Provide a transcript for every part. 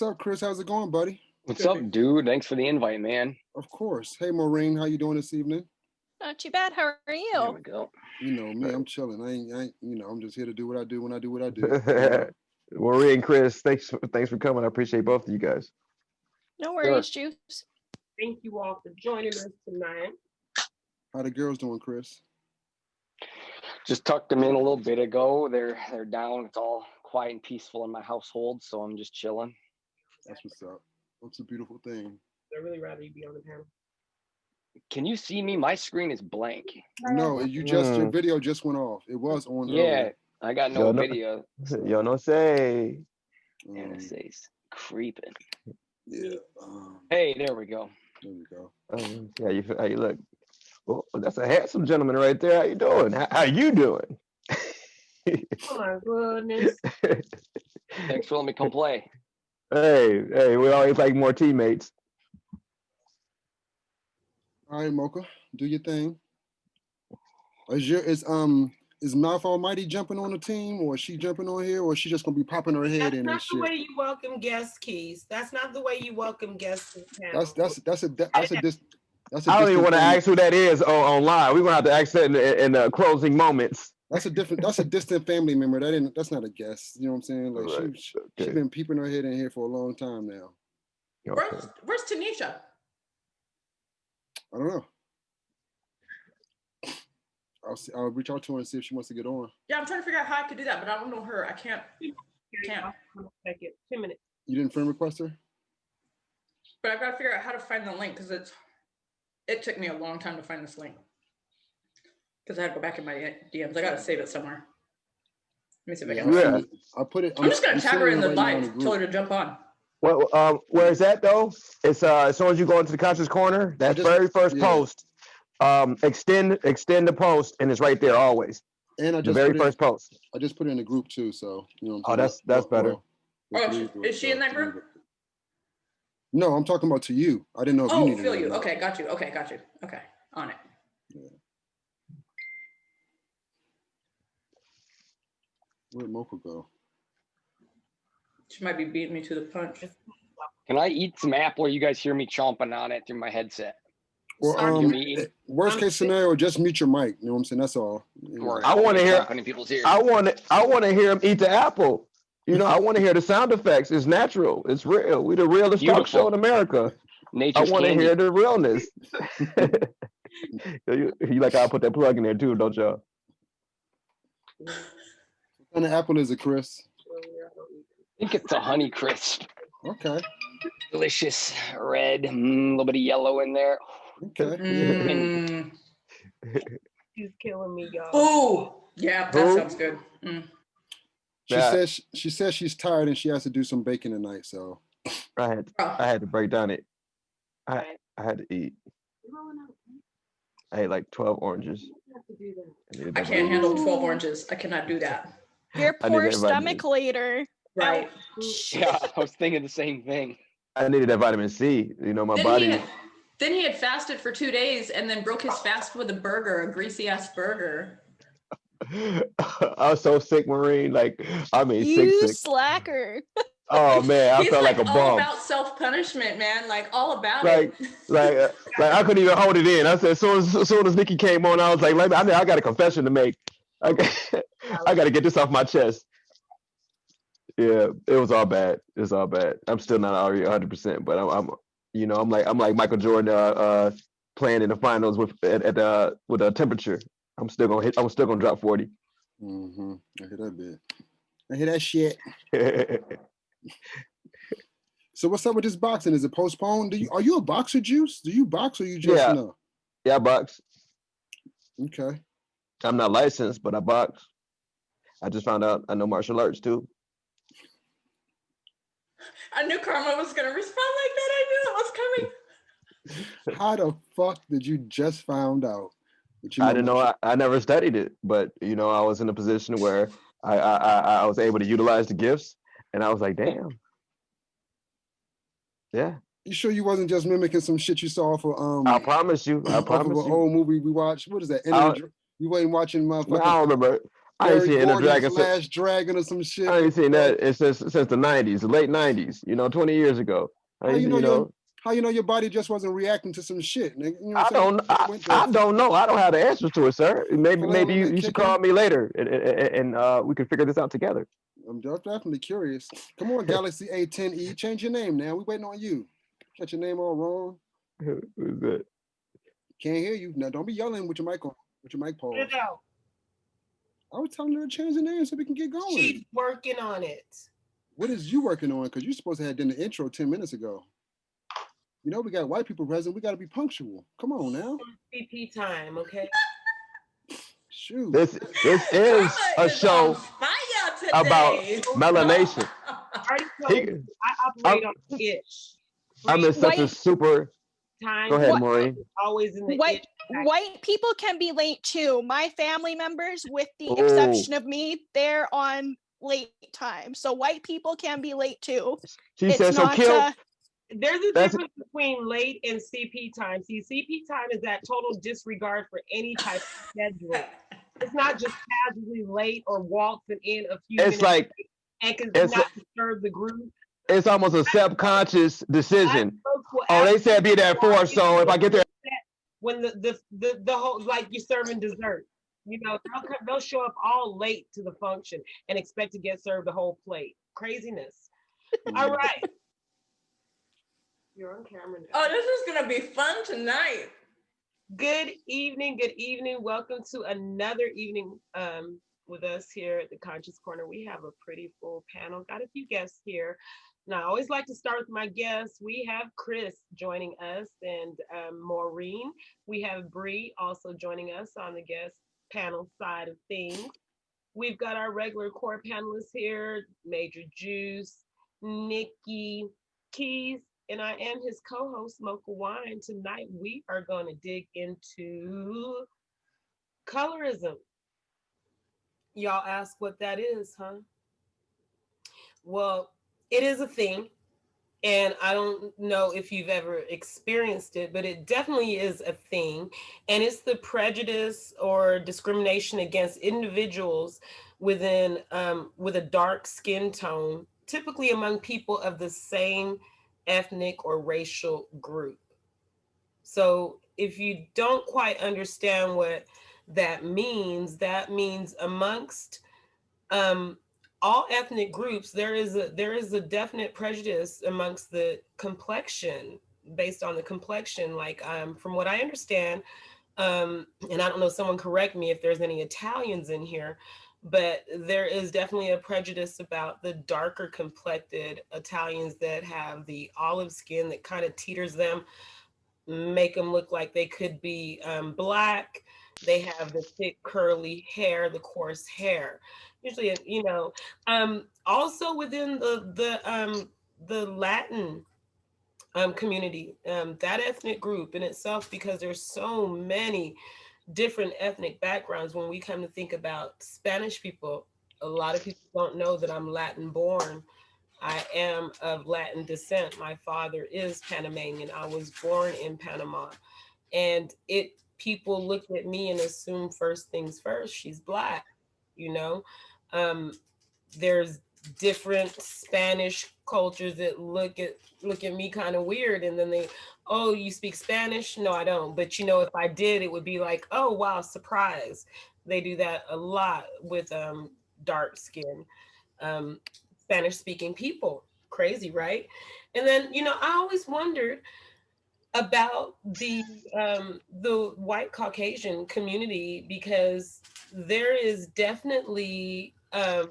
What's up, Chris? How's it going, buddy? What's up, dude? Thanks for the invite, man. Of course. Hey, Maureen, how you doing this evening? Not too bad. How are There you? we go. You know me, I'm chilling. I ain't, I'm just here to do what I do when I do what I do. Marie and Chris, thanks for coming. I appreciate both of you guys. No worries, Juice. Thank you all for joining us tonight. How the girls doing, Chris? Just tucked them in a little bit ago. They're down. It's all quiet and peaceful in my household, so I'm just chilling. That's what's up. What's a beautiful thing. I'd really rather you be on the panel. Can you see me? My screen is blank. No, your video just went off. It was on. Yeah, earlier. I got no video. Yo, no say. NSA's creeping. Yeah. Hey, there we go. There we go. How you look? Well, that's a handsome gentleman right there. How you doing? How you doing? Oh my goodness. Thanks for letting me come play. Hey, we always like more teammates. All right, Mocha, do your thing. Is Mouth Almighty jumping on the team, or is she jumping on here, or is she just gonna be popping her head in and That's shit? not the way you welcome guests, Keys. That's not the way you welcome guests to the panel. I don't even want to ask who that is online. We're gonna have to ask that in the closing moments. That's a distant family member. That's not a guest. You know what I'm saying? Like right. she's been peeping her head in here for a long time now. Okay. Where's Tanisha? I don't know. I'll reach out to her and see if she wants to get on. Yeah, I'm trying to figure out how I could do that, but I don't know her. I can't. Take it. 2 minutes. You didn't friend request her? But I've got to figure out how to find the link because it took me a long time to find this link. Because I had to go back in my DMs. I got to save it somewhere. Let me see if I can. Yeah, I put it. I'm just gonna tag her in the live, tell her to jump on. Well, where is that though? It's as soon as you go into the conscious corner, that very first post. Extend the post, and it's right there always. And I just the very first post. I just put it in the group too, so you know. Oh, that's better. Is she in that group? No, I'm talking about to you. I didn't know if you needed. Feel you. Okay, got you. Okay, on it. Yeah. Where'd Mocha go? She might be beating me to the punch. Can I eat some apple? Or you guys hear me chomping on it through my headset? Well, worst case scenario, just mute your mic. You know what I'm saying? That's all. I want to hear. I want to hear him eat the apple. You know, I want to hear the sound effects. It's natural. It's real. We the realest talk show in America. Nature's I want to candy. hear the realness. you like how I put that plug in there too, don't y'all? What kind of apple is it, Chris? I think it's a Honey Crisp. Okay. Delicious red, a little bit of yellow in there. Okay. She's killing me, y'all. Oh, yeah, that sounds good. She says she's tired and she has to do some baking tonight. So I had to break down it. I had to eat. I ate like 12 oranges. I can't handle 12 oranges. I cannot do that. Your poor stomach later. Right. Yeah, I was thinking the same thing. I needed that vitamin C. You know, my body. Then he had fasted for 2 days and then broke his fast with a burger, a greasy ass burger. I was so sick, Maureen. Like, I mean, you sick. slacker. Oh man, I felt like a bum. All about self-punishment, man. Like all about it. Like I couldn't even hold it in. I said, as soon as Nikki came on, I was like, I got a confession to make. I got to get this off my chest. Yeah, it was all bad. It's all bad. I'm still not already 100%, but I'm like Michael Jordan playing in the finals with a temperature. I'm still gonna drop 40. Mm-hmm. I hear that bit. I hear that shit. So what's up with this boxing? Is it postponed? Are you a boxer, Juice? Do you box or you just know? Yeah, I box. Okay. I'm not licensed, but I box. I just found out I know martial arts too. I knew Karma was gonna respond like that. I knew it was coming. How the fuck did you just find out? I didn't know. I never studied it, but you know, I was in a position where I was able to utilize the gifts, and I was like, damn. Yeah. You sure you wasn't just mimicking some shit you saw for I promise you. I promise you. Old movie we watched. What is that? You wasn't watching motherfucker. I don't remember. I ain't Barry seen Enter Gordon's Dragon since Last Dragon or some shit. I ain't seen that since the 90s, the late 90s. 20 years ago. How you know how you know your body just wasn't reacting to some shit, nigga? You know what I'm saying? I don't know. I don't have the answers to it, sir. Maybe Phenomenal you and should kicking. call me later and we can figure this out together. I'm definitely curious. Come on, Galaxy A10E, change your name now. We waiting on you. Got your name all wrong. Who's that? Can't hear you. Now don't be yelling with your mic on, with your mic Put paused. it out. I was telling her to change the name so we can get going. She's working on it. What is you working on? Because you're supposed to have done the intro 10 minutes ago. You know, we got white people present. We got to be punctual. Come on now. CP time, okay? Shoot. This is a show about melanation. I already told you, I operate on itch. I'm in such a super. Time. Go ahead, Maureen. Always in the White itch. white people can be late too. My family members, with the exception of me, they're on late time. So white people can be late too. She said so. Kill. There's a difference between late and CP time. See, CP time is that total disregard for any type of schedule. It's not just casually late or waltzing in a few minutes like and it's not disturb the group. It's almost a subconscious decision. Oh, they said be there at 4, so if I get there. When the whole, like you're serving dessert, they'll show up all late to the function and expect to get served the whole plate. Craziness. All right. You're on camera now. Oh, this is gonna be fun tonight. Good evening. Good evening. Welcome to another evening with us here at the Conscious Corner. We have a pretty full panel. Got a few guests here. Now, I always like to start with my guests. We have Chris joining us and Maureen. We have Bree also joining us on the guest panel side of things. We've got our regular core panelists here, Major Juice, Nikki, Keys, and I am his co-host, Mocha Wine. Tonight, we are going to dig into colorism. Y'all ask what that is, huh? Well, it is a thing, and I don't know if you've ever experienced it, but it definitely is a thing, and it's the prejudice or discrimination against individuals with a dark skin tone, typically among people of the same ethnic or racial group. So if you don't quite understand what that means amongst all ethnic groups, there is a definite prejudice amongst the complexion, based on the complexion. Like from what I understand, and I don't know, someone correct me if there's any Italians in here, but there is definitely a prejudice about the darker complected Italians that have the olive skin that kind of teeters them, make them look like they could be Black. They have the thick curly hair, the coarse hair. Usually, also within the Latin community, that ethnic group in itself, because there's so many different ethnic backgrounds. When we come to think about Spanish people, a lot of people don't know that I'm Latin born. I am of Latin descent. My father is Panamanian. I was born in Panama. And people look at me and assume first things first, she's Black, There's different Spanish cultures that look at me kind of weird, and then oh, you speak Spanish? No, I don't. But if I did, it would be like, oh wow, surprise. They do that a lot with dark skin Spanish speaking people. Crazy, right? And then I always wondered about the white Caucasian community, because there is definitely a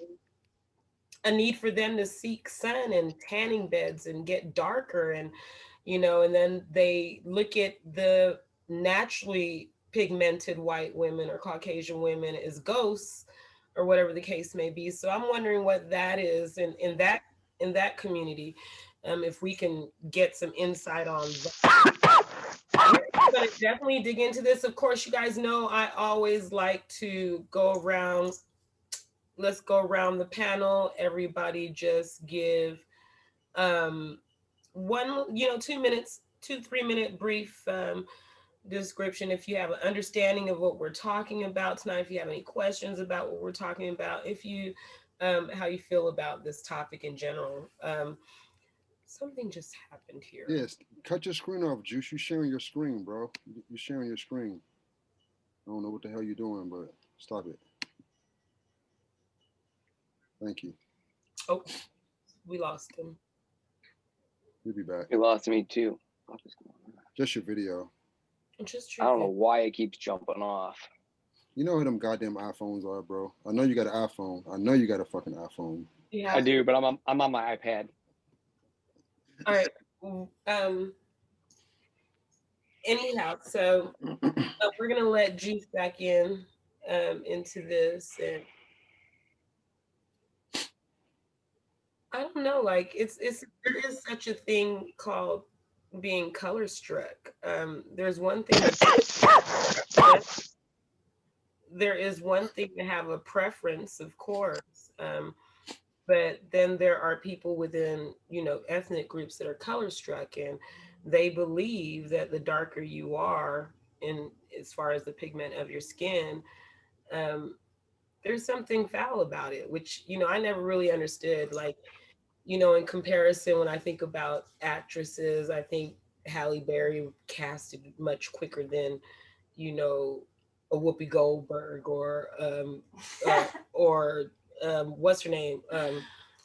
need for them to seek sun and tanning beds and get darker, and and then they look at the naturally pigmented white women or Caucasian women as ghosts or whatever the case may be. So I'm wondering what that is in that community, if we can get some insight on that. We're going to definitely dig into this. Of course, you guys know I always like to go around. Let's go around the panel. Everybody just give 1, 2 minutes, 2-3 minute brief description if you have an understanding of what we're talking about tonight, if you have any questions about what we're talking about, if you how you feel about this topic in general. Something just happened here. Yes, cut your screen off, Juice. You sharing your screen, bro. You're sharing your screen. I don't know what the hell you're doing, but stop it. Thank you. Oh, we lost him. He'll be back. You lost me too. Just your video. Just I don't know why it keeps jumping off. You know who them goddamn iPhones are, bro. I know you got an iPhone. I know you got a fucking iPhone. Yeah, I do, but I'm on my iPad. All right. Anyhow, so we're gonna let Juice back in into this, and I don't know, like it's there is such a thing called being color struck. There's one thing. There is one thing to have a preference, of course, but then there are people within, you know, ethnic groups that are color struck, and they believe that the darker you are, in as far as the pigment of your skin, there's something foul about it, which, you know, I never really understood. Like, you know, in comparison, when I think about actresses, I think Halle Berry casted much quicker than, you know, a Whoopi Goldberg or what's her name,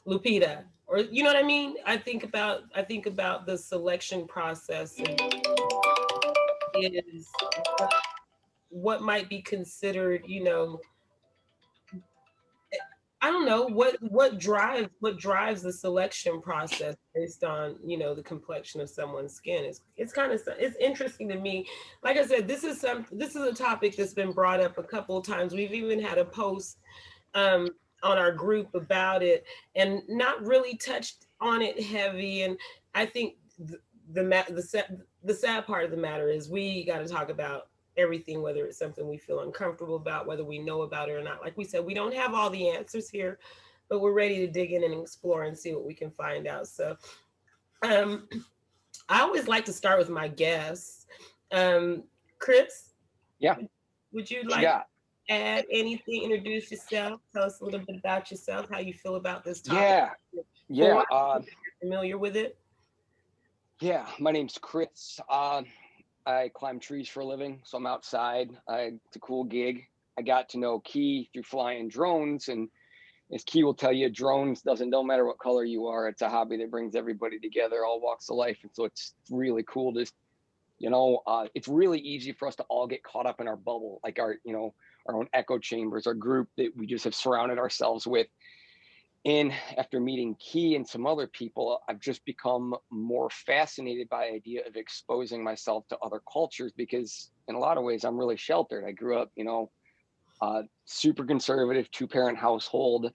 Lupita, or you know what I mean. I think about the selection process is what might be considered, you know, I don't know what drives the selection process based on, you know, the complexion of someone's skin. It's kind of, it's interesting to me. Like I said, this is a topic that's been brought up a couple of times. We've even had a post on our group about it, and not really touched on it heavy. And I think the sad part of the matter is we got to talk about everything, whether it's something we feel uncomfortable about, whether we know about it or not. Like we said, we don't have all the answers here, but we're ready to dig in and explore and see what we can find out. So I always like to start with my guests. Chris? Yeah. Would you like to add anything, introduce yourself, tell us a little bit about yourself, how you feel about this topic? Yeah. Familiar with it? Yeah, my name's Chris. I climb trees for a living, so I'm outside. It's a cool gig. I got to know Key through flying drones, and as Key will tell you, drones don't matter what color you are. It's a hobby that brings everybody together, all walks of life, and so it's really cool to, you know, it's really easy for us to all get caught up in our bubble, like our, you know, our own echo chambers, our group that we just have surrounded ourselves with. And after meeting Key and some other people, I've just become more fascinated by the idea of exposing myself to other cultures, because in a lot of ways, I'm really sheltered. I grew up, you know, super conservative, 2-parent household,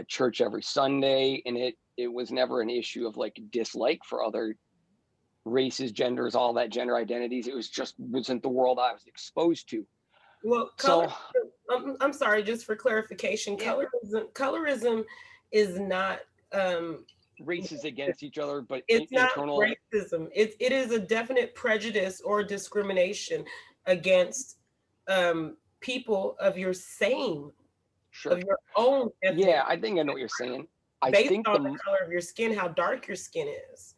church every Sunday. And it was never an issue of like dislike for other races, genders, all that, gender identities. It was just wasn't the world I was exposed to. Well, I'm sorry, just for clarification, colorism is not races against each other, but it's internal not racism. It is a definite prejudice or discrimination against people of your same, of your own ethnic. Yeah, I think I know what you're saying. Based on the color of your skin, how dark your skin is.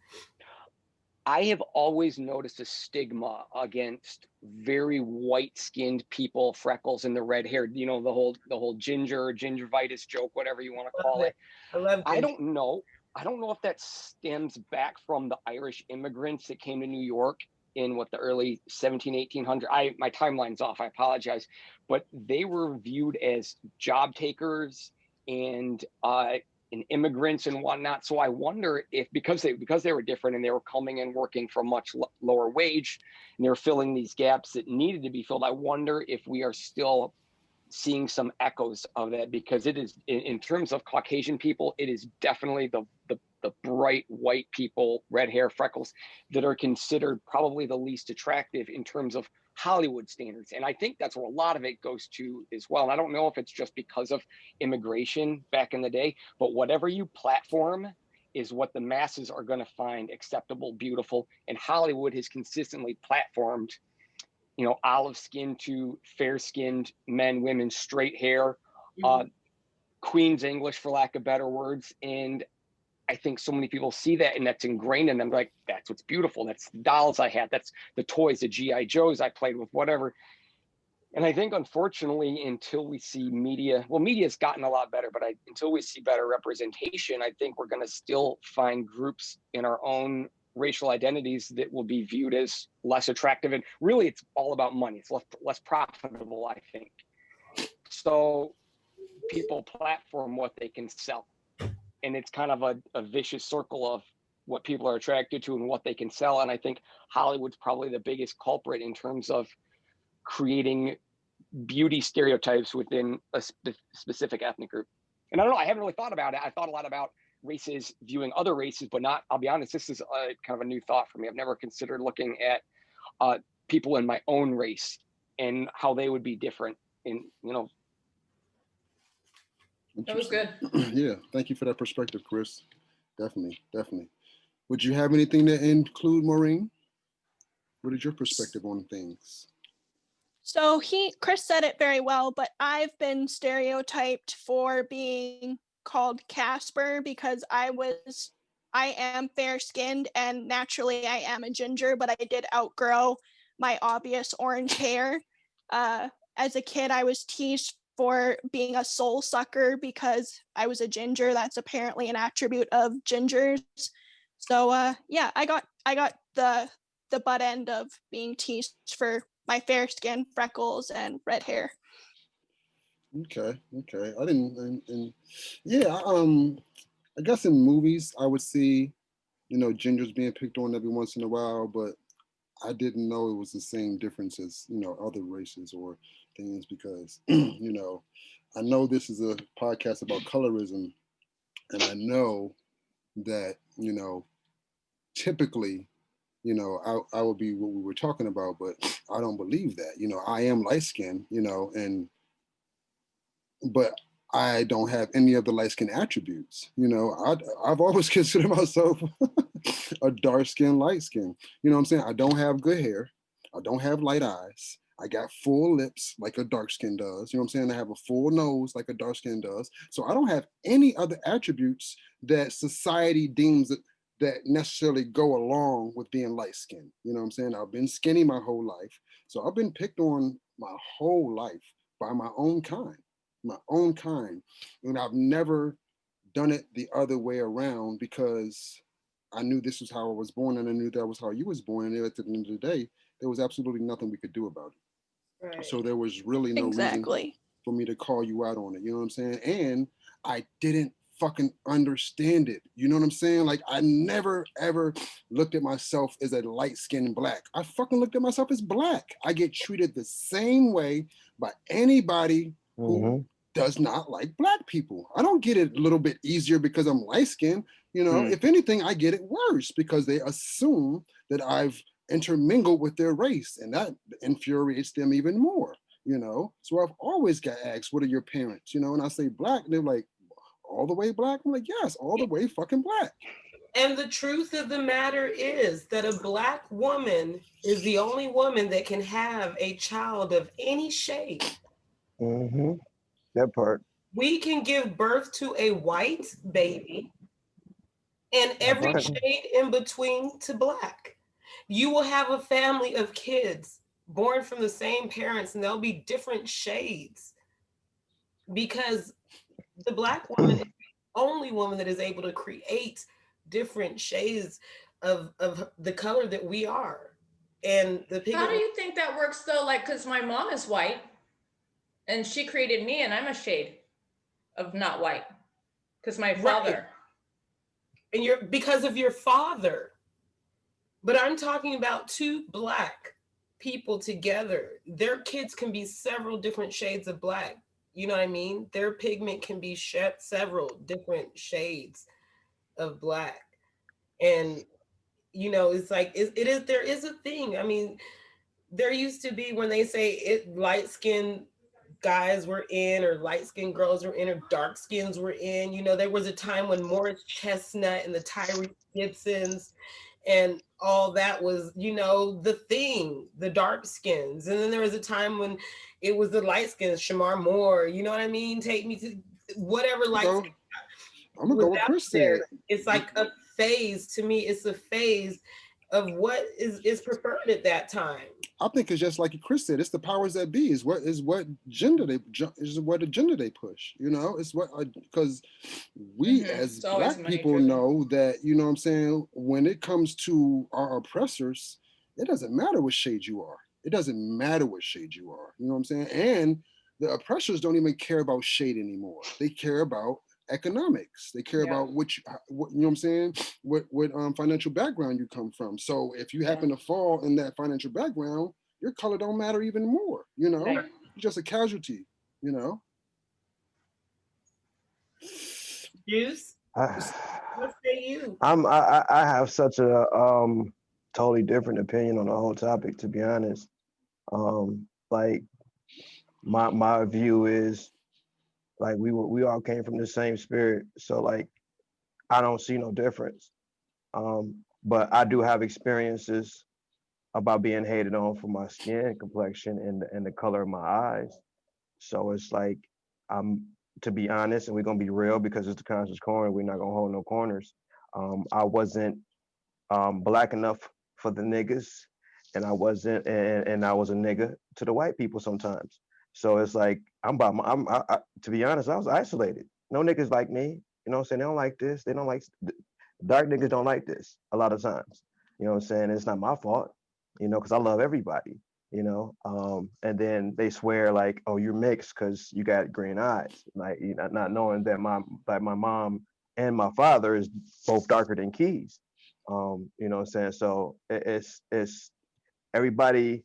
I have always noticed a stigma against very white-skinned people, freckles and the red hair, you know, the whole gingivitis joke, whatever you want to call it. I love it. I don't know if that stems back from the Irish immigrants that came to New York in the early 1800s. My timeline's off, I apologize, but they were viewed as job takers and immigrants and whatnot. So I wonder if because they were different and they were coming and working for a much lower wage and they were filling these gaps that needed to be filled, I wonder if we are still seeing some echoes of that, because it is, in terms of Caucasian people, it is definitely the bright white people, red hair, freckles, that are considered probably the least attractive in terms of Hollywood standards. And I think that's where a lot of it goes to as well. And I don't know if it's just because of immigration back in the day, but whatever you platform is what the masses are going to find acceptable, beautiful. And Hollywood has consistently platformed olive skin to fair skinned men, women, straight hair, Mhm. Queen's English, for lack of better words. And I think so many people see that and that's ingrained in them. Like, that's what's beautiful. That's the dolls I had. That's the toys, the G.I. Joes I played with, whatever. And I think, unfortunately, until we see media's gotten a lot better, but until we see better representation, I think we're going to still find groups in our own racial identities that will be viewed as less attractive. And really, it's all about money. It's less profitable, I think. So people platform what they can sell. And it's kind of a vicious circle of what people are attracted to and what they can sell. And I think Hollywood's probably the biggest culprit in terms of creating beauty stereotypes within a specific ethnic group. And I don't know, I haven't really thought about it. I thought a lot about races viewing other races, but not, I'll be honest, this is kind of a new thought for me. I've never considered looking at people in my own race and how they would be different in, That was good. Yeah, thank you for that perspective, Chris. Definitely. Would you have anything to include, Maureen? What is your perspective on things? So Chris said it very well, but I've been stereotyped for being called Casper because I am fair skinned and naturally I am a ginger, but I did outgrow my obvious orange hair. As a kid, I was teased for being a soul sucker because I was a ginger. That's apparently an attribute of gingers. So yeah, I got the butt end of being teased for my fair skin, freckles, and red hair. Okay. I didn't, and yeah, I guess in movies I would see, gingers being picked on every once in a while, but I didn't know it was the same difference as, other races or things because, I know this is a podcast about colorism, and I know that, typically, I would be what we were talking about, but I don't believe that. I am light skinned, but I don't have any of the light skin attributes. I've always considered myself a dark skin, light skin. You know what I'm saying? I don't have good hair. I don't have light eyes. I got full lips like a dark skin does. You know what I'm saying? I have a full nose like a dark skin does. So I don't have any other attributes that society deems that necessarily go along with being light skinned. You know what I'm saying? I've been skinny my whole life. So I've been picked on my whole life by my own kind. And I've never done it the other way around because I knew this was how I was born and I knew that was how you was born. And at the end of the day, there was absolutely nothing we could do about it. Right. So there was really no reason for me to call you out on it. You know what I'm saying? And I didn't fucking understand it. You know what I'm saying? Like I never ever looked at myself as a light-skinned black. I fucking looked at myself as black. I get treated the same way by anybody who does not like black people. I don't get it a little bit easier because I'm light-skinned. If anything, I get it worse because they assume that I've intermingled with their race, and that infuriates them even more. So I've always got asked, what are your parents? And I say black, and they're like, all the way black? I'm like, yes, all the way fucking black. And the truth of the matter is that a black woman is the only woman that can have a child of any shade. That part. We can give birth to a white baby and every shade in between to black. You will have a family of kids born from the same parents and they'll be different shades because the black woman is the only woman that is able to create different shades of the color that we are. And the How do you think that works though? Like, because my mom is white and she created me and I'm a shade of not white because my father. Right. And you're because of your father. But I'm talking about two black people together. Their kids can be several different shades of black. You know what I mean? Their pigment can be several different shades of black. And, it's like, there is a thing. I mean, there used to be when they say light-skinned guys were in or light-skinned girls were in or dark skins were in, there was a time when Morris Chestnut and the Tyrese Gibsons and all that was, you know, the thing, the dark skins. And then there was a time when it was the light skins, Shamar Moore, you know what I mean? Take me to whatever light So skin I'm gonna was go with out Chris there. said. It's like a phase to me. It's a phase of what is preferred at that time. I think it's just like Chris said. It's the powers that be. Is what gender they is what agenda they push. You know, it's what because we as It's always black money people driven. know that you know what I'm saying. When it comes to our oppressors, it doesn't matter what shade you are. It doesn't matter what shade you are. You know what I'm saying? And the oppressors don't even care about shade anymore. They care about economics. They care Yeah. about what you know what I'm saying, what financial background you come from. So if you happen to fall in that financial background, your color don't matter even more. You know, Right. you're just a casualty. You know. Juice, I, what say you? I have such a totally different opinion on the whole topic, to be honest. Like my view is like we all came from the same spirit, so like I don't see no difference. But I do have experiences about being hated on for my skin complexion and the color of my eyes. So it's like I'm to be honest, and we're gonna be real because it's the conscious corner. We're not gonna hold no corners. I wasn't black enough for the niggas, and I wasn't, and I was a nigga to the white people sometimes. So it's like I'm by my, to be honest, I was isolated. No niggas like me. You know what I'm saying? They don't like this. They don't like dark niggas. Don't like this a lot of times. You know what I'm saying? It's not my fault. You know, because I love everybody. You know, and then they swear like, oh, you're mixed because you got green eyes, like you know, not knowing that my mom and my father is both darker than Keys. You know what I'm saying? So it's everybody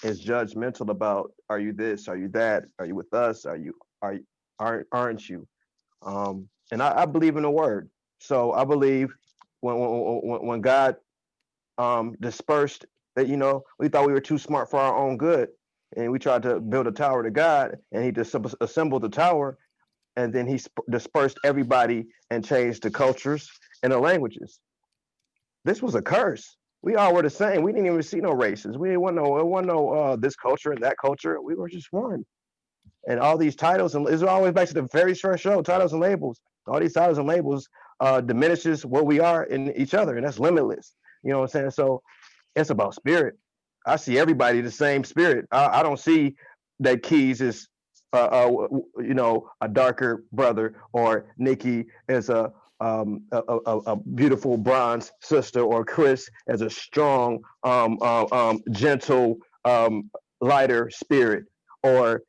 is judgmental about are you this, are you that, are you with us, are you aren't you? And I believe in the word. So I believe when God dispersed that, you know, we thought we were too smart for our own good, and we tried to build a tower to God, and He assembled the tower, and then He dispersed everybody and changed the cultures and the languages. This was a curse. We all were the same. We didn't even see no races. We didn't want no, it wasn't no this culture and that culture. We were just one. And all these titles, and it's always back to the very first show, titles and labels. All these titles and labels diminishes what we are in each other, and that's limitless. You know what I'm saying? So it's about spirit. I see everybody the same spirit. I don't see that Keys is, you know, a darker brother, or Nikki is a beautiful bronze sister, or Chris as a strong, gentle, lighter spirit, or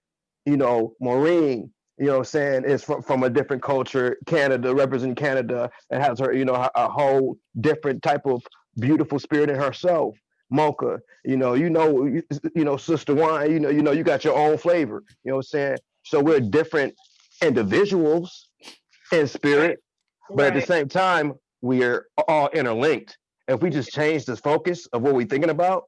you know, Maureen. You know what I'm saying, is from a different culture, Canada, representing Canada, and has her, you know, a whole different type of beautiful spirit in herself. Mocha, you know, Sister Wine, you got your own flavor. You know what I'm saying? So we're different individuals in Right, spirit, but at the right. same time, we're all interlinked. If we just change the focus of what we're thinking about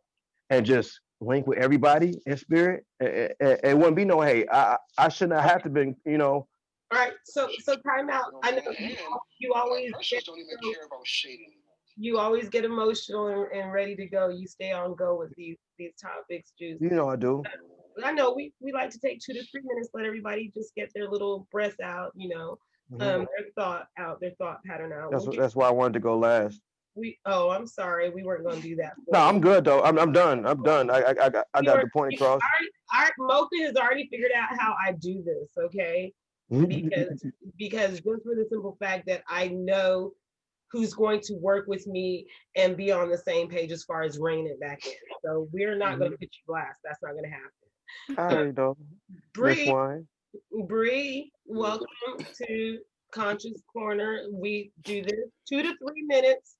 and just link with everybody in spirit, it wouldn't be no hate. I shouldn't have to been, you know. All right. So time out. You know I know what I'm saying? And you the always oppressors don't even care about shade anymore. you always get emotional and ready to go. You stay on go with these topics, Juice. You know I do. I know we like to take 2 to 3 minutes, let everybody just get their little breath out, you know, Hmm. their thought out, their thought pattern out. That's We'll what, get that's why I wanted to go last. we oh, I'm sorry, we weren't gonna do that No, for you. I'm good though. I'm done. I'm done. I You got are the point you across. our Mocha has already figured out how I do this, okay? Because just for the simple fact that I know who's going to work with me and be on the same page as far as reining it back in. So we're not going to put you last. That's not going to happen. All right though, Miss Bree, Wine. Bree, welcome to Conscious Corner. We do this 2 to 3 minutes.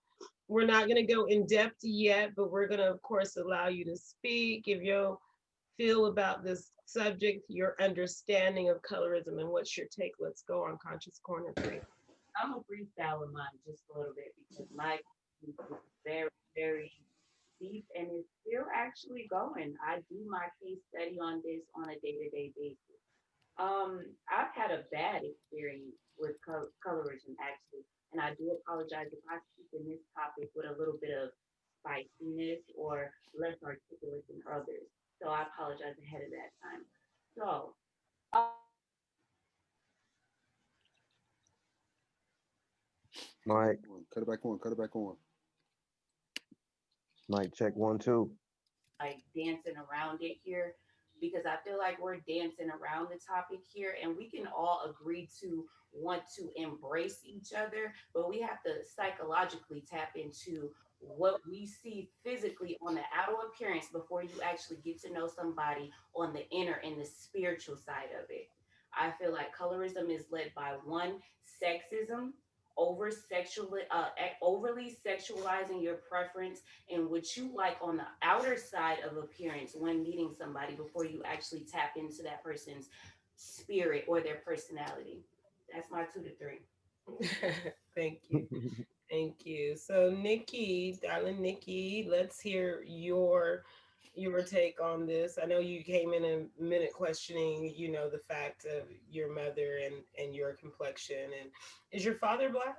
We're not going to go in depth yet, but we're going to, of course, allow you to speak, give your feel about this subject, your understanding of colorism, and what's your take. Let's go on Conscious Corner 3. I'm a freestyle in mine just a little bit because my is very, very deep and it's still actually going. I do my case study on this on a day-to-day basis. I've had a bad experience with colorism actually, and I do apologize if I speak in this topic with a little bit of spiciness or less articulate than others. So I apologize ahead of that time. So, Mike, Cut it back on. Cut it back on. Mike, check 1 2. like dancing around it here because I feel like we're dancing around the topic here and we can all agree to want to embrace each other, but we have to psychologically tap into what we see physically on the outer appearance before you actually get to know somebody on the inner and the spiritual side of it. I feel like colorism is led by one, sexism, overly sexualizing your preference and what you like on the outer side of appearance when meeting somebody before you actually tap into that person's spirit or their personality. That's my 2 to 3. Thank you. Thank you. So Nikki, darling Nikki, let's hear your take on this. I know you came in a minute questioning, the fact of your mother and your complexion. And is your father Black?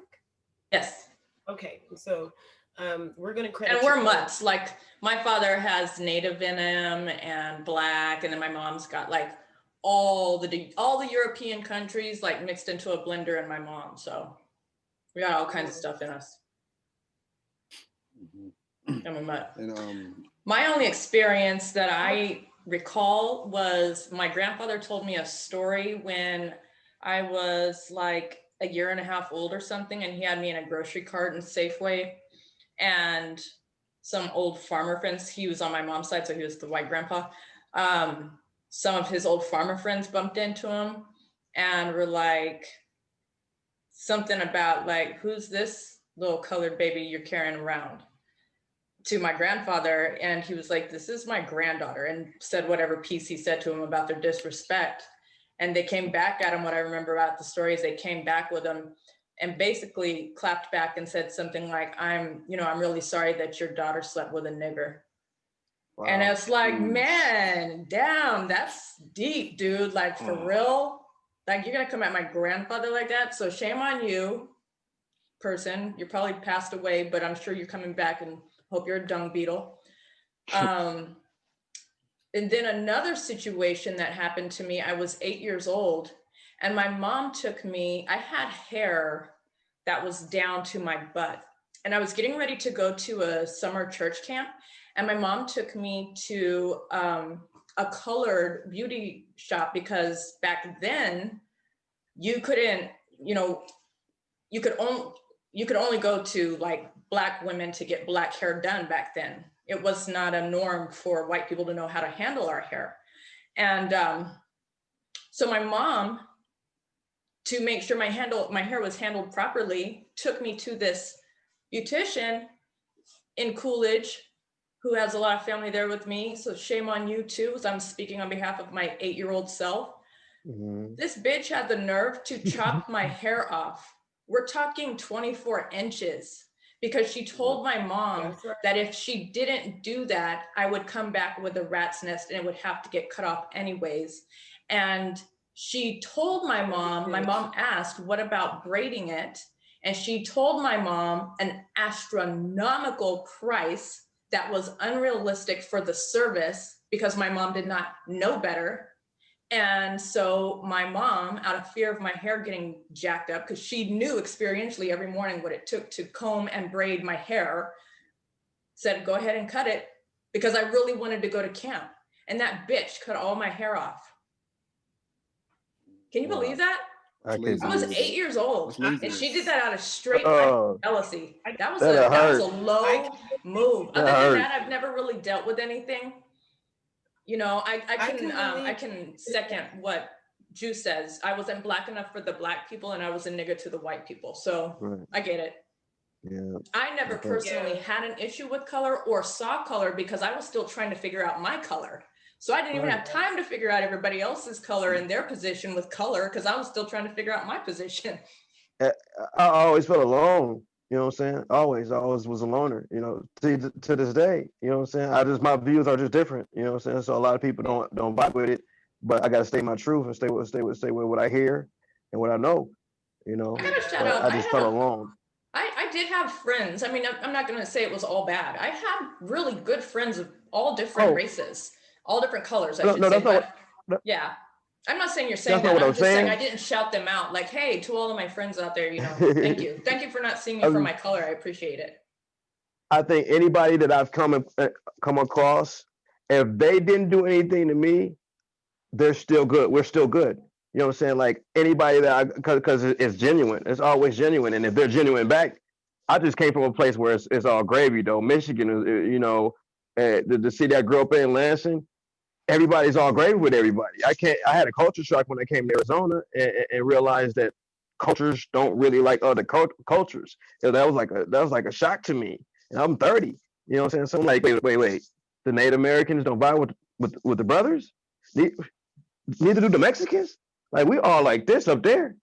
Yes. Okay, so we're gonna credit And you we're for- mutts. Like my father has Native in him and Black, and then my mom's got like all the European countries like mixed into a blender in my mom. So we got all kinds of stuff in us. I'm a mutt. And My only experience that I recall was my grandfather told me a story when I was like a year and a half old or something, and he had me in a grocery cart in Safeway, and some old farmer friends, he was on my mom's side, so he was the white grandpa. Some of his old farmer friends bumped into him and were like, something about like, who's this little colored baby you're carrying around? To my grandfather, and he was like, this is my granddaughter, and said whatever piece he said to him about their disrespect. And they came back at him. What I remember about the story is they came back with him and basically clapped back and said something like, I'm really sorry that your daughter slept with a nigger. Wow. And it's like, man, damn, that's deep, dude. Like, for real? Like, you're gonna come at my grandfather like that? So shame on you, person. You're probably passed away, but I'm sure you're coming back and hope you're a dung beetle. And then another situation that happened to me, I was 8 years old, and my mom took me, I had hair that was down to my butt. And I was getting ready to go to a summer church camp, and my mom took me to a colored beauty shop because back then you couldn't, you could only go to like Black women to get Black hair done back then. It was not a norm for white people to know how to handle our hair. And so my mom, to make sure my hair was handled properly, took me to this beautician in Coolidge who has a lot of family there with me. So shame on you too, as I'm speaking on behalf of my 8-year-old self. Mm-hmm. This bitch had the nerve to chop my hair off. We're talking 24 inches because she told my mom that if she didn't do that, I would come back with a rat's nest and it would have to get cut off anyways. And she told my mom asked, what about braiding it? And she told my mom an astronomical price that was unrealistic for the service because my mom did not know better. And so my mom, out of fear of my hair getting jacked up, because she knew experientially every morning what it took to comb and braid my hair, said, go ahead and cut it, because I really wanted to go to camp. And that bitch cut all my hair off. Can you believe that? I was 8 years old, and she did that out of straight jealousy. That was a low move. Other than that, I've never really dealt with anything. I can second what Ju says. I wasn't Black enough for the Black people, and I was a nigga to the white people. So I get it. Yeah. I never personally had an issue with color or saw color because I was still trying to figure out my color. So I didn't even have time to figure out everybody else's color and their position with color because I was still trying to figure out my position. I always felt alone. You know what I'm saying? I always was a loner, to this day. You know what I'm saying? My views are just different. You know what I'm saying? So a lot of people don't vibe with it. but I gotta stay my truth and stay with what I hear and what I know, you know. I gotta shout But out. I just felt alone. I did have friends. I mean, I'm not gonna say it was all bad. I had really good friends of all different Oh, races, all different colors, I no, should no, say. that's not But what. No, yeah, I'm not saying you're saying that's not that. what I'm I'm just saying I saying. didn't shout them out like, hey, to all of my friends out there, thank you for not seeing me I for mean, my color. I appreciate it. I think anybody that I've come across, if they didn't do anything to me, they're still good. We're still good. You know what I'm saying? Like anybody that because it's genuine. It's always genuine. And if they're genuine back, I just came from a place where it's all gravy though. Michigan is, the city I grew up in, Lansing, everybody's all gravy with everybody. I had a culture shock when I came to Arizona and realized that cultures don't really like other cultures. So that was like a shock to me. And I'm 30. You know what I'm saying? So I'm like, wait. The Native Americans don't vibe with the brothers? Neither do the Mexicans. Like we all like this up there.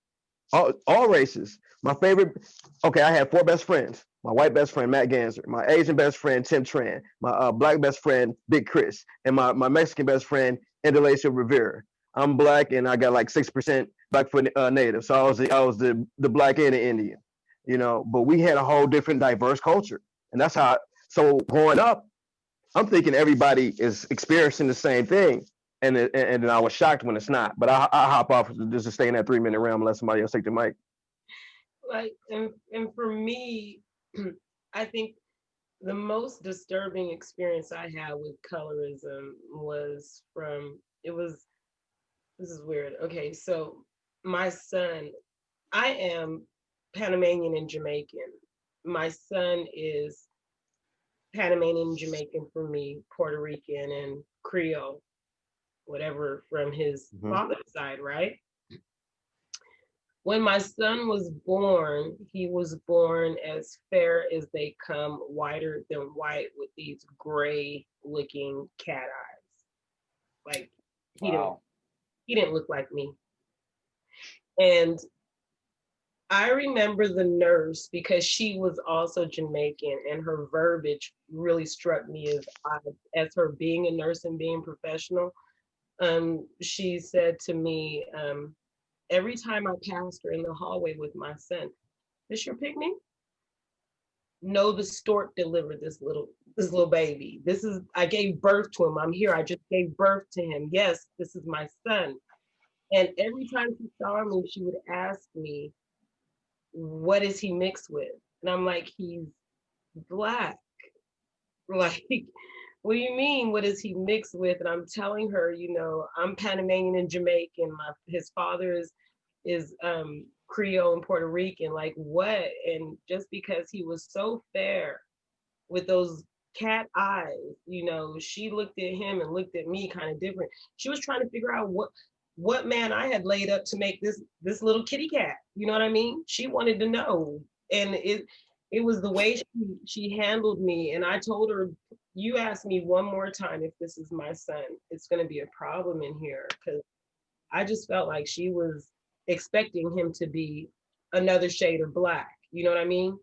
All races. My favorite. Okay, I had four best friends. My white best friend Matt Ganser, my Asian best friend Tim Tran, my black best friend Big Chris, and my Mexican best friend Indalecia Rivera. I'm black and I got like 6% Blackfoot native, so I was the black and the Indian, you know. But we had a whole different diverse culture, and that's how. So growing up, I'm thinking everybody is experiencing the same thing, and then I was shocked when it's not. But I hop off just to stay in that 3 minute realm and let somebody else take the mic. Like, and for me, I think the most disturbing experience I had with colorism was from it was this is weird. Okay, so my son, I am Panamanian and Jamaican. My son is Panamanian, Jamaican for me, Puerto Rican and Creole, whatever from his Mm-hmm. father's side, right? When my son was born, he was born as fair as they come, whiter than white, with these gray looking cat eyes. Like Wow. he didn't look like me. And I remember the nurse because she was also Jamaican and her verbiage really struck me as odd as her being a nurse and being professional. She said to me, every time I passed her in the hallway with my son, "This your picnic?" No, the stork delivered this little baby. This is I gave birth to him. I'm here. I just gave birth to him. Yes, this is my son. And every time she saw me, she would ask me, "What is he mixed with?" And I'm like, "He's black." Like, what do you mean? What is he mixed with? And I'm telling her, I'm Panamanian and Jamaican. His father is Creole and Puerto Rican. Like what? And just because he was so fair with those cat eyes, she looked at him and looked at me kind of different. She was trying to figure out what man I had laid up to make this little kitty cat. You know what I mean? She wanted to know. And it was the way she handled me. And I told her, you ask me one more time if this is my son, it's going to be a problem in here. Because I just felt like she was expecting him to be another shade of black. You know what I mean?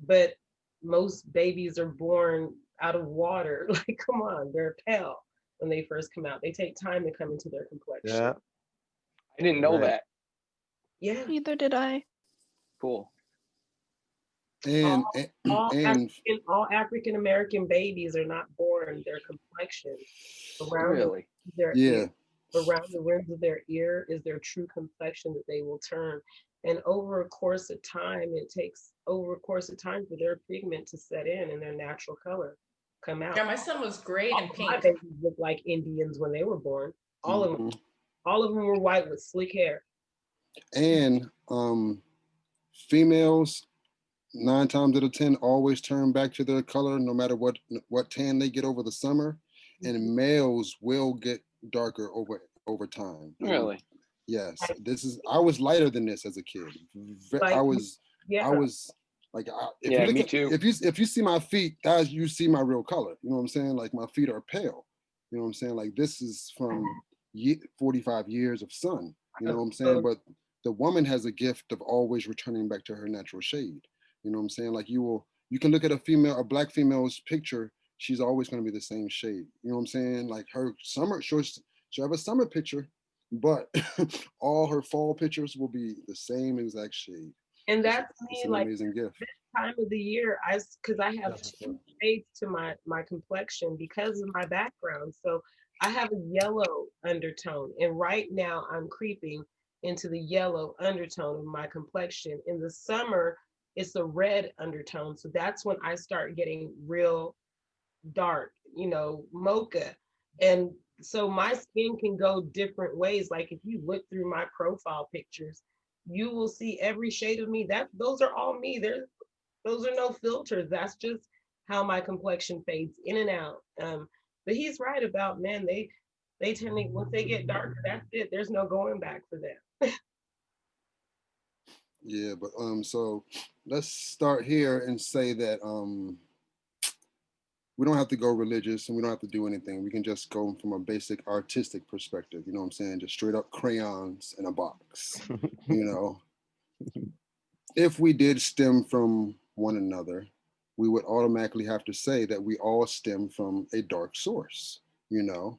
But most babies are born out of water. Like, come on, they're pale when they first come out. They take time to come into their complexion. Yeah, I didn't know right. that. Yeah. Neither did I. Cool. And All African American babies are not born their complexion. Around Really? their yeah, ear, around the rims of their ear is their true complexion that they will turn. And over a course of time, it takes over a course of time for their pigment to set in and their natural color come out. Yeah, my son was gray and My pink. babies looked like Indians when they were born. All of them. mhm. All of them were white with slick hair. And females 9 times out of 10 always turn back to their color no matter what tan they get over the summer, and males will get darker over time. Really? Yes, I was lighter than this as a kid. Like, I was yeah. I was like if Yeah, you look me at too. if you see my feet, that's you see my real color. You know what I'm saying? Like my feet are pale. You know what I'm saying? Like this is from 45 years of sun. You know what I'm saying? But the woman has a gift of always returning back to her natural shade. You know what I'm saying? Like you can look at a black female's picture, she's always going to be the same shade. You know what I'm saying? Like her She'll have a summer picture, but all her fall pictures will be the same exact shade. And It's, that's it's me, an like amazing gift. this time of the year, because I have That's what's two up. shades to my complexion because of my background. So I have a yellow undertone, and right now I'm creeping into the yellow undertone of my complexion. In the summer, it's a red undertone, so that's when I start getting real dark, mocha. And so my skin can go different ways. Like if you look through my profile pictures, you will see every shade of me. Those are all me. Those are no filters. That's just how my complexion fades in and out. But he's right about men. They tend to, once they get darker, that's it. There's no going back for them. Yeah, but so let's start here and say that we don't have to go religious and we don't have to do anything. We can just go from a basic artistic perspective, you know what I'm saying? Just straight up crayons in a box. You know, if we did stem from one another, we would automatically have to say that we all stem from a dark source, you know?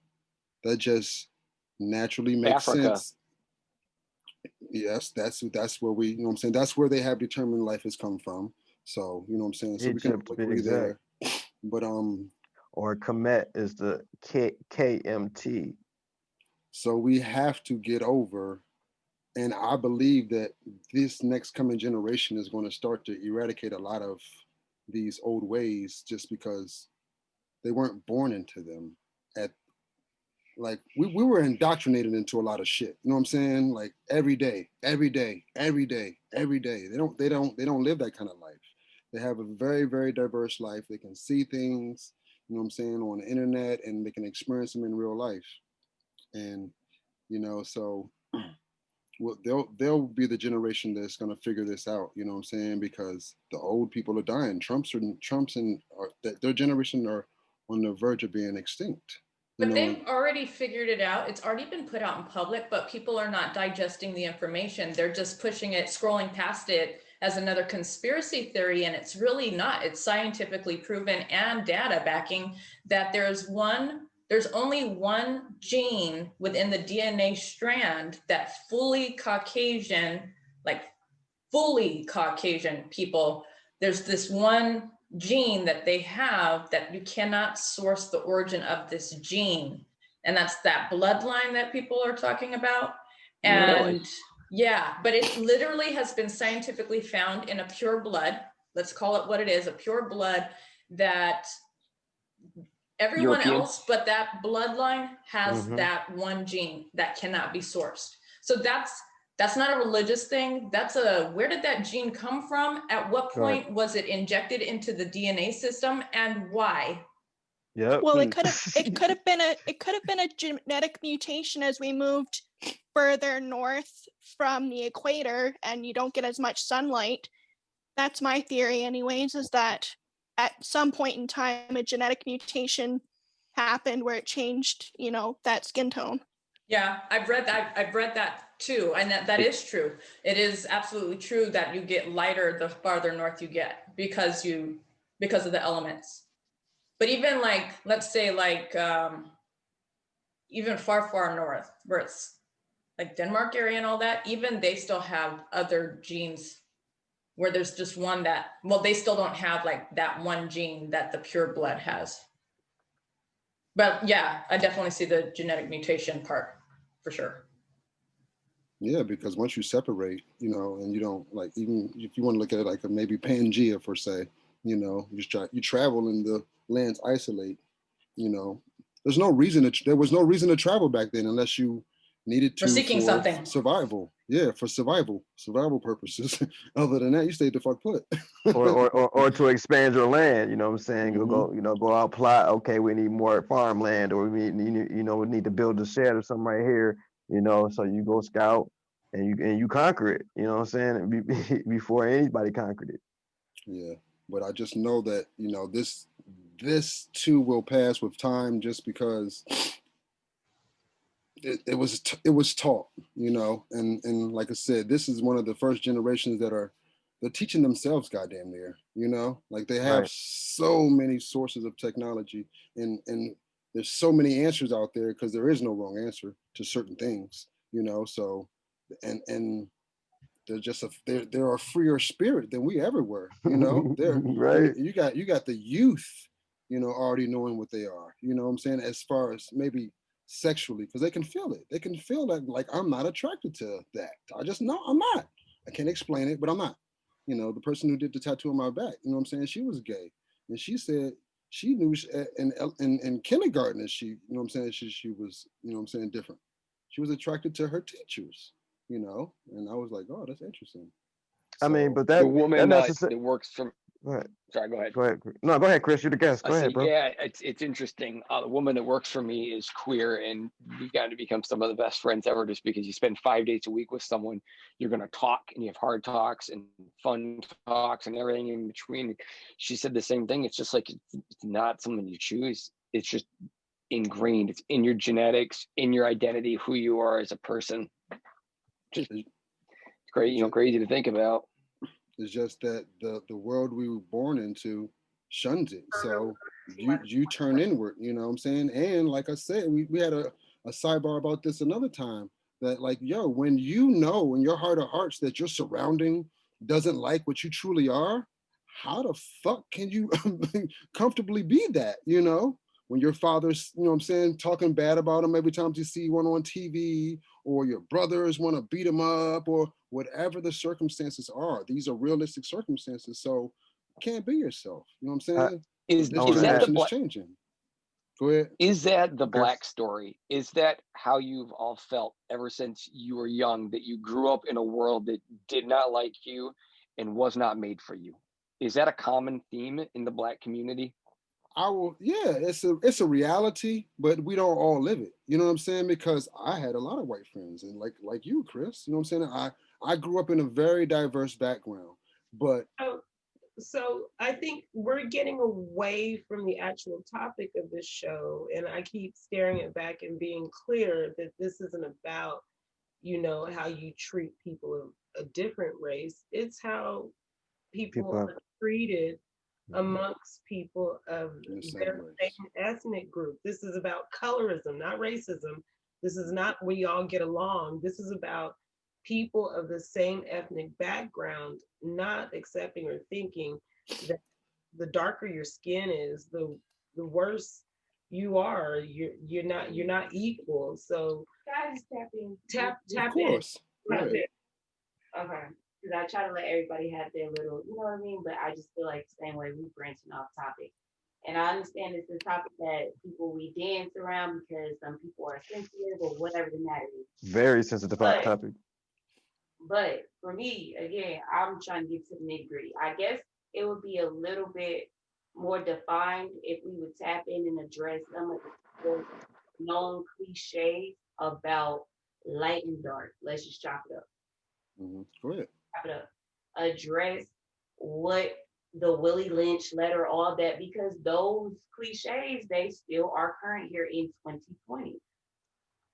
That just naturally makes Africa. sense. Yes, that's where we, you know what I'm saying? That's where they have determined life has come from. So, you know what I'm saying? So we can Egypt, all to be agree exact. there. But Or Kemet is the KMT. so we have to get over, and I believe that this next coming generation is going to start to eradicate a lot of these old ways just because they weren't born into them at like we were indoctrinated into a lot of shit. You know what I'm saying? Like every day, every day, every day, every day. They don't live that kind of life. They have a very, very diverse life. They can see things, you know what I'm saying, on the internet, and they can experience them in real life. And, so well, they'll be the generation that's gonna figure this out, you know what I'm saying? Because the old people are dying. Trumps and their generation are on the verge of being extinct. You But know, they've already figured it out. It's already been put out in public, but people are not digesting the information. They're just pushing it, scrolling past it as another conspiracy theory. And it's really not. It's scientifically proven and data backing that there's only one gene within the DNA strand that fully Caucasian people, there's this one gene that they have that you cannot source the origin of this gene. And that's that bloodline that people are talking about. And Really? yeah, but it literally has been scientifically found in a pure blood. Let's call it what it is, a pure blood that everyone European? else but that bloodline has Mhm. that one gene that cannot be sourced. So that's not a religious thing. That's a, where did that gene come from? At what Right. point was it injected into the DNA system and why? Yep. Well, Hmm. it could have been a genetic mutation as we moved further north from the equator and you don't get as much sunlight. That's my theory anyways, is that at some point in time a genetic mutation happened where it changed, that skin tone. Yeah, I've read that too. And that is true. It is absolutely true that you get lighter the farther north you get because of the elements. But even like, let's say like even far north where it's like Denmark area and all that, even they still have other genes where there's just one that, well, they still don't have like that one gene that the pure blood has. But yeah, I definitely see the genetic mutation part for sure. Yeah, because once you separate, and you don't like, even if you want to look at it like a maybe Pangea per se, you travel and the lands isolate, you know, there was no reason to travel back then unless you needed We're to seeking for something. survival. Yeah, for survival purposes. Other than that, you stayed the fuck put. or to expand your land, you know what I'm saying? Mhm. Go out plot. Okay, we need more farmland, or we need to build a shed or something right here, so you go scout and you conquer it, you know what I'm saying? Before anybody conquered it. Yeah, but I just know that this too will pass with time, just because it was taught, and like I said, this is one of the first generations they're teaching themselves goddamn near, like they have Right. so many sources of technology, and there's so many answers out there because there is no wrong answer to certain things, you know. So, and they're just they're a freer spirit than we ever were, you know. They're Right. you got the youth, you know, already knowing what they are, you know what I'm saying, as far as maybe sexually, because they can feel it. They can feel that, like, I'm not attracted to that. I just know I'm not. I can't explain it, but I'm not. You know, the person who did the tattoo on my back, you know what I'm saying, she was gay, and she said she knew in kindergarten that she, you know what I'm saying, she was, you know what I'm saying, different. She was attracted to her teachers, you know, and I was like, oh, that's interesting. I mean, So but The that woman necessary. that works from. Go ahead. Sorry, go ahead. Go ahead. No, go ahead, Chris. You're the guest. I Go say, ahead, bro. yeah, it's interesting. The woman that works for me is queer, and we've gotten to become some of the best friends ever. Just because you spend 5 days a week with someone, you're going to talk, and you have hard talks and fun talks and everything in between. She said the same thing. It's just like it's not something you choose. It's just ingrained. It's in your genetics, in your identity, who you are as a person. Just it's great, you know, crazy to think about. It's just that the world we were born into shuns it. So you turn inward, you know what I'm saying? And like I said, we had a sidebar about this another time, that like, yo, when you know in your heart of hearts that your surrounding doesn't like what you truly are, how the fuck can you comfortably be that, you know? When your father's, you know what I'm saying, talking bad about him every time you see one on TV, or your brothers want to beat him up, or whatever the circumstances are. These are realistic circumstances. So you can't be yourself. You know what I'm I, saying? Is This is that the generation is black? changing. Go ahead. Is that the Chris. black story? Is that how you've all felt ever since you were young? That you grew up in a world that did not like you and was not made for you? Is that a common theme in the black community? I will, yeah, it's a reality, but we don't all live it. You know what I'm saying? Because I had a lot of white friends, and like you, Chris, you know what I'm saying? I grew up in a very diverse background, but Oh, so I think we're getting away from the actual topic of this show, and I keep staring it back and being clear that this isn't about, you know, how you treat people of a different race. It's how people People. are treated amongst people of in the same their race. same ethnic group. This is about colorism, not racism. This is not we all get along. This is about people of the same ethnic background not accepting or thinking that the darker your skin is, the worse you are. You're not equal. So Guys, tap in. Of tap in. course. Tap Right. in. Okay. Because I try to let everybody have their little, you know what I mean? But I just feel like the same way we branching off topic. And I understand it's a topic that people we dance around because some people are sensitive or whatever the matter is. Very sensitive But topic. but for me, again, I'm trying to get to the nitty gritty. I guess it would be a little bit more defined if we would tap in and address some of the known cliches about light and dark. Let's just chop it up. Go ahead. Chop it up. Address what the Willie Lynch letter, all that, because those cliches, they still are current here in 2020.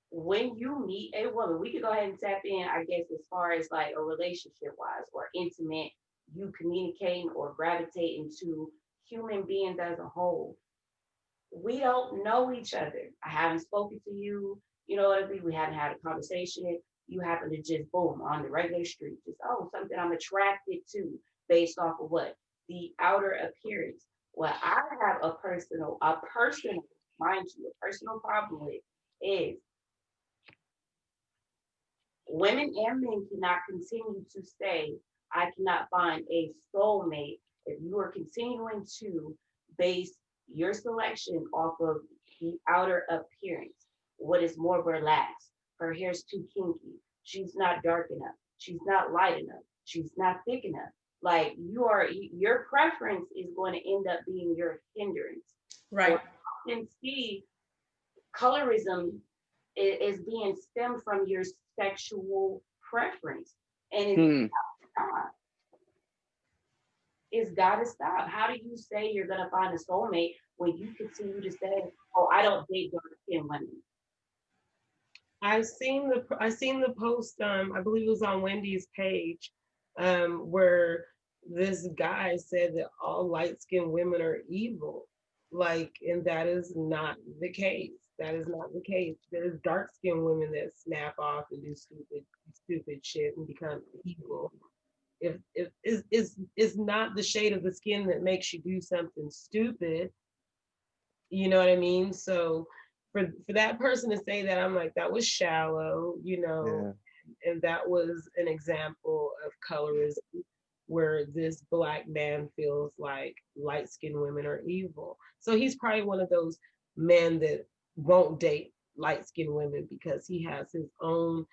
When you meet a woman, we could go ahead and tap in, I guess, as far as like a relationship wise or intimate, you communicating or gravitating to human beings as a whole. We don't know each other. I haven't spoken to you, you know what I mean? We haven't had a conversation. You happen to just boom on the regular street, just oh, something I'm attracted to based off of what? The outer appearance. What I have mind you, a personal problem with is women and men cannot continue to say, I cannot find a soulmate if you are continuing to base your selection off of the outer appearance. What is more relaxed? Her hair's too kinky. She's not dark enough. She's not light enough. She's not thick enough. Like your preference is going to end up being your hindrance. Right. And see, colorism is being stemmed from your sexual preference. And it's got to stop. How do you say you're going to find a soulmate when you continue to say, oh, I don't date dark skinned women? I seen the post. I believe it was on Wendy's page, where this guy said that all light skinned women are evil. Like, and that is not the case. That is not the case. There's dark skinned women that snap off and do stupid shit and become evil. If is not the shade of the skin that makes you do something stupid. You know what I mean? So for that person to say that, I'm like, that was shallow, you know, and that was an example of colorism where this black man feels like light-skinned women are evil. So he's probably one of those men that won't date light-skinned women because he has his own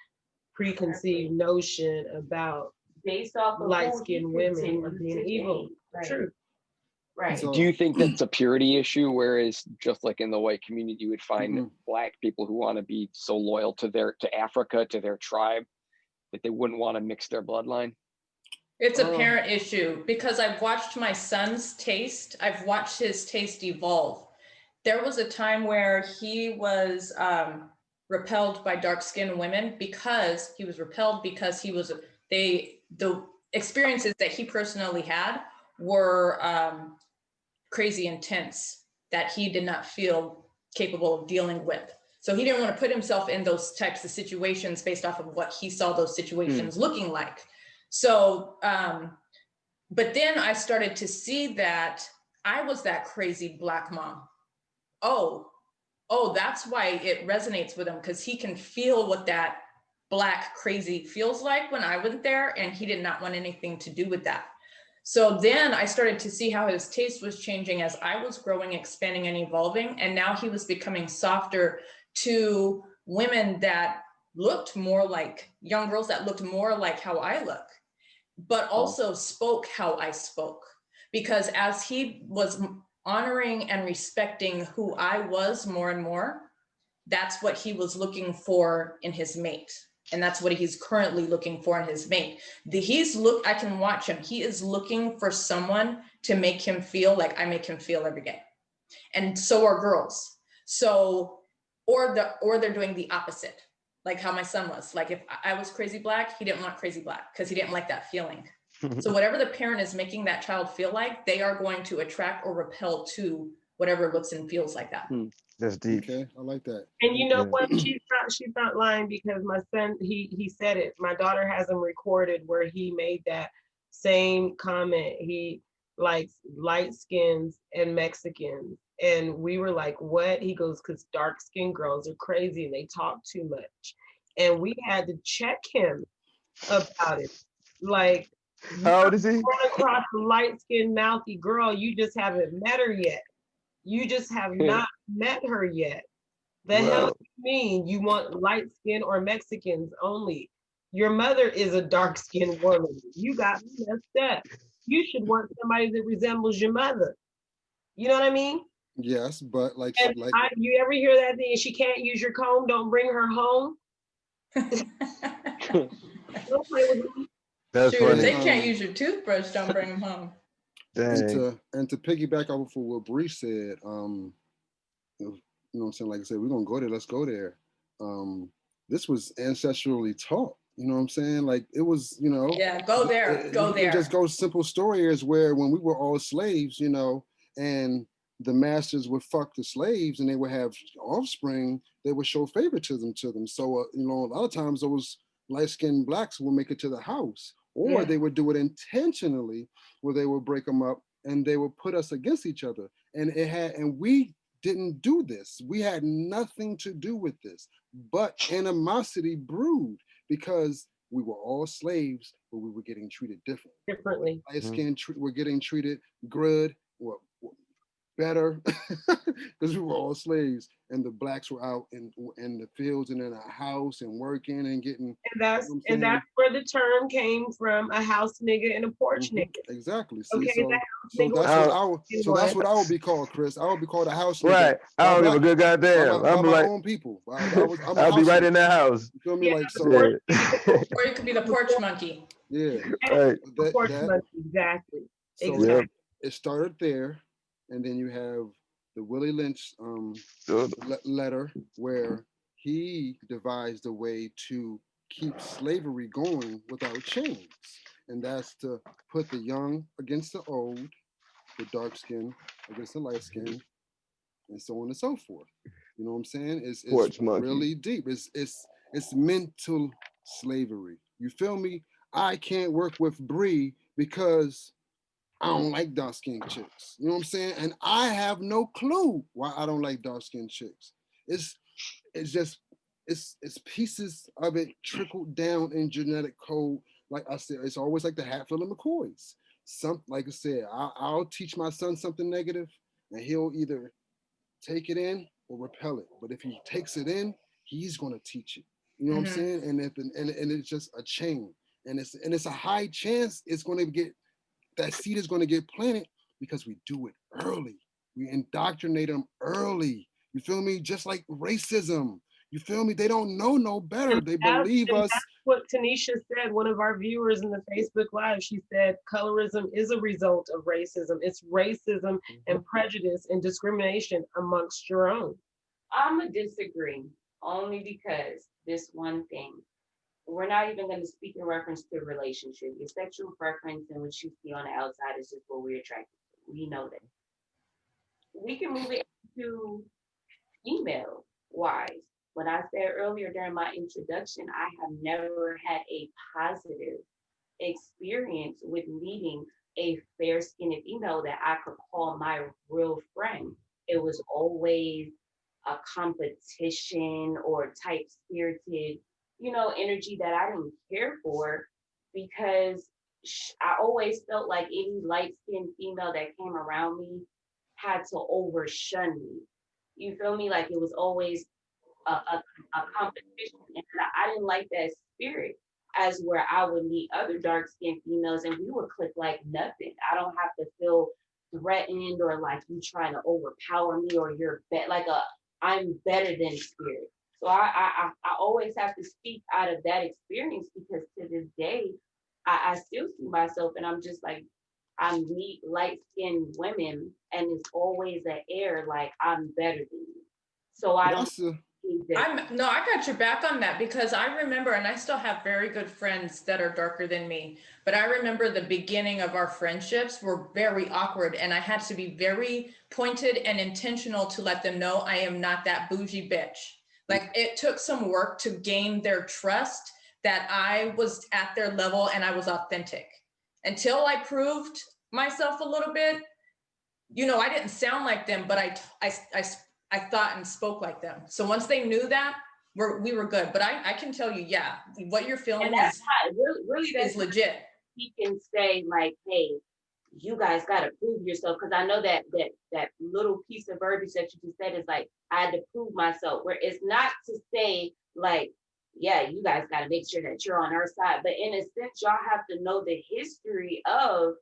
preconceived notion about based off of light-skinned women are being evil. Right. True. Right. So- Do you think that's a purity issue? Whereas just like in the white community, you would find Mhm. black people who want to be so loyal to Africa, to their tribe, that they wouldn't want to mix their bloodline. It's a parent issue because I've watched my son's taste. I've watched his taste evolve. There was a time where he was repelled by dark-skinned women because he was repelled because the experiences that he personally had were crazy intense that he did not feel capable of dealing with. So he didn't want to put himself in those types of situations based off of what he saw those situations looking like. So, but then I started to see that I was that crazy black mom. Oh, that's why it resonates with him, because he can feel what that black crazy feels like when I wasn't there, and he did not want anything to do with that. So then I started to see how his taste was changing as I was growing, expanding, and evolving. And now he was becoming softer to women that looked more like young girls that looked more like how I look, but also spoke how I spoke. Because as he was honoring and respecting who I was more and more, that's what he was looking for in his mate. And that's what he's currently looking for in his mate. I can watch him. He is looking for someone to make him feel like I make him feel every day. And so are girls. So, or they're doing the opposite. Like how my son was. Like if I was crazy black, he didn't want crazy black because he didn't like that feeling. So whatever the parent is making that child feel like, they are going to attract or repel to whatever looks and feels like that. That's deep. Okay, I like that. And you know Yeah. what? She's not lying, because my son, he said it. My daughter has him recorded where he made that same comment. He likes light skins and Mexicans. And we were like, what? He goes, because dark skinned girls are crazy and they talk too much. And we had to check him about it. Like, How old is he? run across a light skinned mouthy girl, you just haven't met her yet. You just have not met her yet. The hell Wow. do you mean you want light skin or Mexicans only? Your mother is a dark skinned woman. You got me messed up. You should want somebody that resembles your mother. You know what I mean? Yes, but like And like you ever hear that thing? She can't use your comb. Don't bring her home. Don't play with me. That's Shoot, if funny. they can't use your toothbrush, don't bring them home. Dang. and to piggyback off of what Bree said, you know what I'm saying? Like I said, we're gonna go there, let's go there. This was ancestrally taught. You know what I'm saying? Like it was, you know. Yeah, go there, go You there. can just go simple story is where when we were all slaves, you know, and the masters would fuck the slaves and they would have offspring, they would show favoritism to them. So, you know, a lot of times those light-skinned blacks will make it to the house, or they would do it intentionally where they would break them up and they would put us against each other. And we didn't do this. We had nothing to do with this, but animosity brewed because we were all slaves, but we were getting treated differently. Light skin were getting treated good, well, better, because we were all slaves, and the blacks were out in the fields and in a house and working and getting. And that's where the term came from: a house nigga and a porch nigga. Exactly. See, Okay, so that's what I would be called, Chris. I would be called a house nigga. Right. I don't give a good goddamn. By I'm my like, own people. I'll be right in that house. You feel me? Like so. Or you could be the porch monkey. Yeah. Right. Porch monkey, exactly. So Exactly. it started there, and then you have the Willie Lynch letter where he devised a way to keep slavery going without chains, and that's to put the young against the old, the dark skin against the light skin, and so on and so forth. You know what I'm saying? It's Porch monkey. really deep. It's mental slavery. You feel me? I can't work with Bree because I don't like dark skinned chicks. You know what I'm saying? And I have no clue why I don't like dark skinned chicks. It's it's just it's pieces of it trickled down in genetic code. Like I said, it's always like the Hatfield and McCoys. Some like I said, I'll teach my son something negative, and he'll either take it in or repel it. But if he takes it in, he's gonna teach it. You know what I'm saying? And it's just a chain, and it's a high chance it's gonna get that seed is gonna get planted because we do it early. We indoctrinate them early. You feel me? Just like racism. You feel me? They don't know no better. They believe us. That's what Tanisha said, one of our viewers in the Facebook Live. She said colorism is a result of racism. It's racism and prejudice and discrimination amongst your own. I'm going to disagree only because this one thing. We're not even going to speak in reference to relationship. Your sexual preference and what you see on the outside is just what we're attracted to. We know that. We can move it to email wise. What I said earlier during my introduction, I have never had a positive experience with meeting a fair skinned female that I could call my real friend. It was always a competition or type spirited, energy that I didn't care for because I always felt like any light skinned female that came around me had to overshun me. You feel me? Like it was always a competition. And I didn't like that spirit as where I would meet other dark skinned females and we would click like nothing. I don't have to feel threatened or like you trying to overpower me or you're like I'm better than spirit. So I always have to speak out of that experience because to this day, I still see myself and I'm just like, I meet light skinned women and it's always an air like I'm better than you. So I don't. I got your back on that because I remember, and I still have very good friends that are darker than me, but I remember the beginning of our friendships were very awkward and I had to be very pointed and intentional to let them know I am not that bougie bitch. Like it took some work to gain their trust that I was at their level and I was authentic. Until I proved myself a little bit, I didn't sound like them, but I thought and spoke like them. So once they knew that, we were good. But I can tell you, yeah, what you're feeling is legit. He can say like, hey, you guys got to prove yourself. Because I know that little piece of verbiage that you just said is like, I had to prove myself. Where it's not to say like, yeah, you guys got to make sure that you're on our side. But in a sense, y'all have to know the history of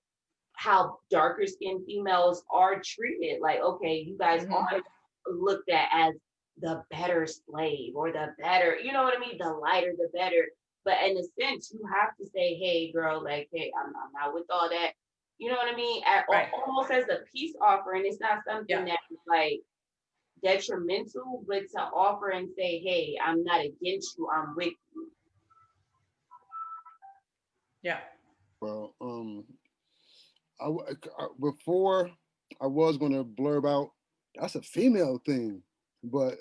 how darker skinned females are treated. Like, okay, you guys are looked at as the better slave or the better, you know what I mean? The lighter, the better. But in a sense, you have to say, hey, girl, like, hey, I'm not with all that. You know what I mean? Almost as a peace offering. It's not something that's like detrimental, but to offer and say, hey, I'm not against you, I'm with you. Yeah. Well, before I was going to blurb out, that's a female thing, but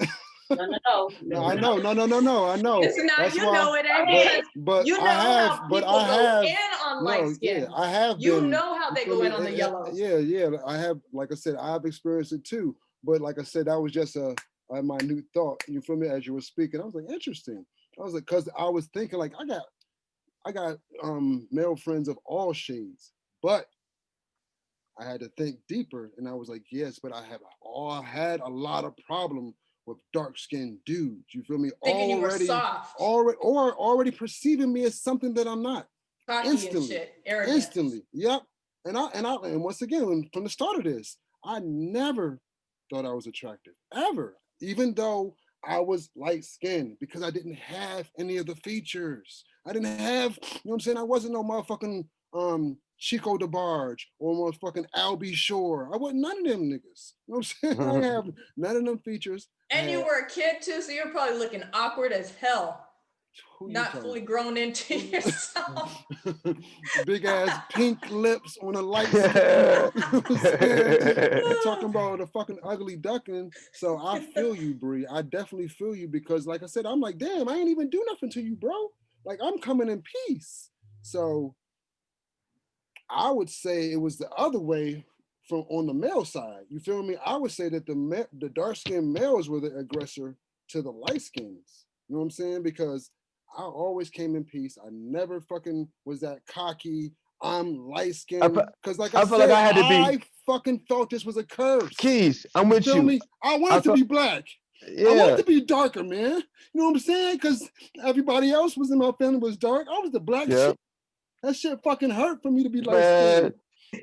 no, I know, no, I know. It's not, that's you why, know it ain't but you know I have, how but people I have, go in on light skin. Yeah, I have You been, know how they go in on the yellows. Yeah, I have, like I said, I've experienced it too. But like I said, that was just a minute thought. You feel me? As you were speaking, I was like, interesting. I was like, cause I was thinking like, I got male friends of all shades, but I had to think deeper, and I was like, yes, but I had a lot of problem with dark skinned dudes. You feel me? Thinking you were soft. Already perceiving me as something that I'm not. Cocky Instantly, and shit. Arrogant. Instantly, yep. And once again, from the start of this, I never thought I was attractive ever, even though I was light skinned because I didn't have any of the features. I didn't have, you know what I'm saying? I wasn't no motherfucking Chico DeBarge or motherfucking Albie Shore. I wasn't none of them niggas. You know what I'm saying? I didn't have none of them features. And you were a kid too, so you're probably looking awkward as hell. Who you Not talking fully grown into yourself. Big ass pink lips on a light skin. You know what I'm saying? You talking about a fucking ugly duckling. So I feel you, Bree. I definitely feel you because, like I said, I'm like, damn, I ain't even do nothing to you, bro. Like, I'm coming in peace. So I would say it was the other way from on the male side. You feel me? I would say that the dark skinned males were the aggressor to the light skins. You know what I'm saying? Because I always came in peace. I never fucking was that cocky. I'm light skinned. Because like I feel like said, I had to be I fucking felt this was a curse. Keys. I'm You with feel you. me? I wanted to be black. I wanted Yeah. to be darker, man. You know what I'm saying? Because everybody else was in my family was dark. I was the black Yeah. shit. That shit fucking hurt for me to be light Man. skinned.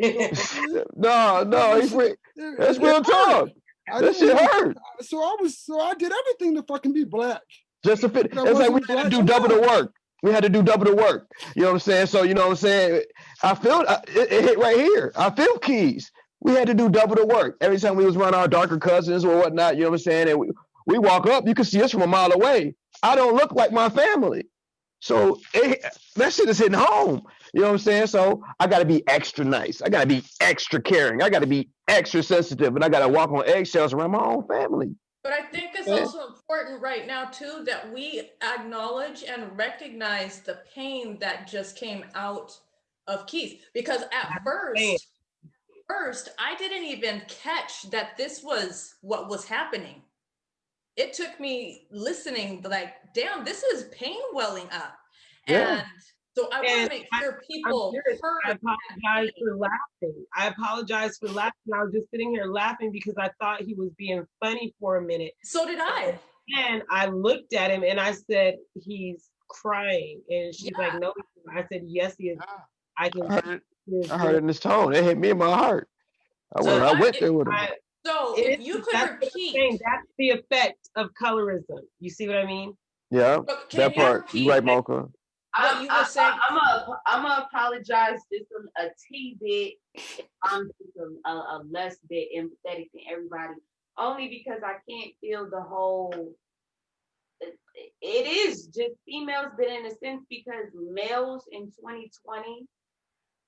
You know what I'm saying? No, that's real talk. That shit hurt. So I did everything to fucking be black. Just to fit. But I It's like we wasn't had to black do double the enough. work. We had to do double the work. You know what I'm saying? So, you know what I'm saying? I feel it hit right here. I feel Keys. We had to do double the work. Every time we was around our darker cousins or whatnot, you know what I'm saying? And we walk up, you can see us from a mile away. I don't look like my family. So that shit is hitting home. You know what I'm saying? So I got to be extra nice. I got to be extra caring. I got to be extra sensitive. And I got to walk on eggshells around my own family. But I think it's also important right now, too, that we acknowledge and recognize the pain that just came out of Keith. Because at first, I didn't even catch that this was what was happening. It took me listening, like, damn, this is pain welling up. Yeah. And so I want to make sure people heard. I apologize for laughing. I was just sitting here laughing because I thought he was being funny for a minute. So did I. And I looked at him and I said, he's crying. And she's like, no. I said, yes, he is. I heard it in his tone. It hit me in my heart. I went there with him. So if you could repeat. That's the effect of colorism. You see what I mean? Yeah, that part. You right, Mocha. I'm gonna apologize just a bit. I'm just a less bit empathetic than everybody, only because I can't feel the whole. It is just females, but in a sense, because males in 2020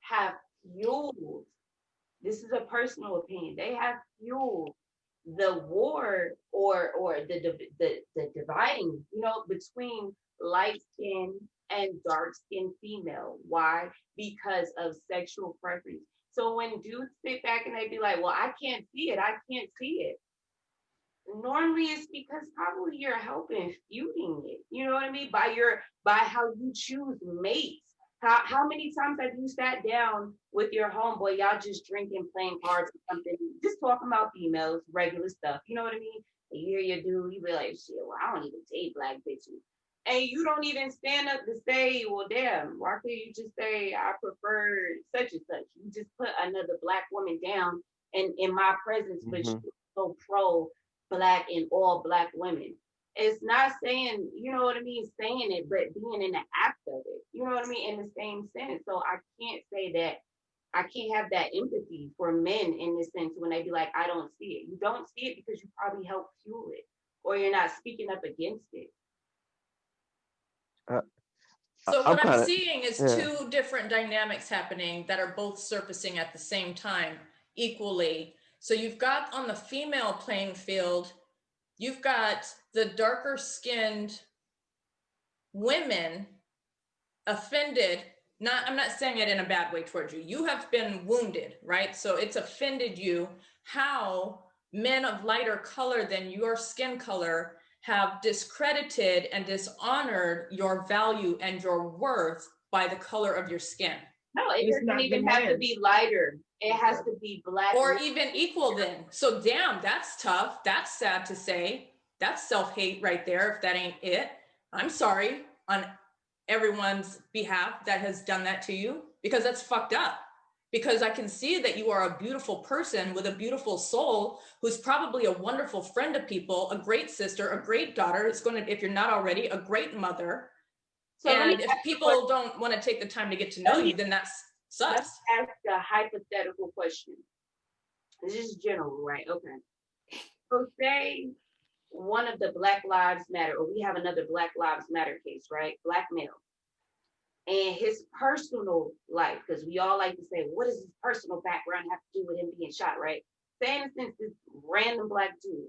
have fueled. This is a personal opinion. They have fueled the war or the dividing, between light skin and dark skinned female. Why? Because of sexual preference. So when dudes sit back and they be like, well, I can't see it, normally it's because probably you're helping feuding it. You know what I mean? By how you choose mates. How many times have you sat down with your homeboy, y'all just drinking, playing cards or something, just talking about females, regular stuff, you know what I mean? And you hear your dude, you be like, shit, well, I don't even date black bitches. And you don't even stand up to say, well, damn, why can't you just say, I prefer such and such? You just put another black woman down and in my presence, but she's so pro black and all black women. It's not saying, you know what I mean, saying it, but being in the act of it, you know what I mean, in the same sense. So I can't say that I can't have that empathy for men in this sense when they be like, I don't see it. You don't see it because you probably help fuel it, or you're not speaking up against it. So what I'm seeing is two different dynamics happening that are both surfacing at the same time equally. So you've got on the female playing field, you've got the darker skinned women offended. I'm not saying it in a bad way towards you. You have been wounded, right? So it's offended you how men of lighter color than your skin color have discredited and dishonored your value and your worth by the color of your skin. No, it doesn't even have to be lighter. It has to be black. Or even equal then. So damn, that's tough. That's sad to say. That's self-hate right there, if that ain't it. I'm sorry on everyone's behalf that has done that to you, because that's fucked up. Because I can see that you are a beautiful person with a beautiful soul who's probably a wonderful friend to people, a great sister, a great daughter. It's going to, if you're not already, a great mother. So and if people don't want to take the time to get to know you, then that's sus. Let's ask a hypothetical question. This is general, right? Okay. So say one of the Black Lives Matter, or we have another Black Lives Matter case, right? Black male. And his personal life, because we all like to say, what does his personal background have to do with him being shot, right? Say, in a sense, this random Black dude.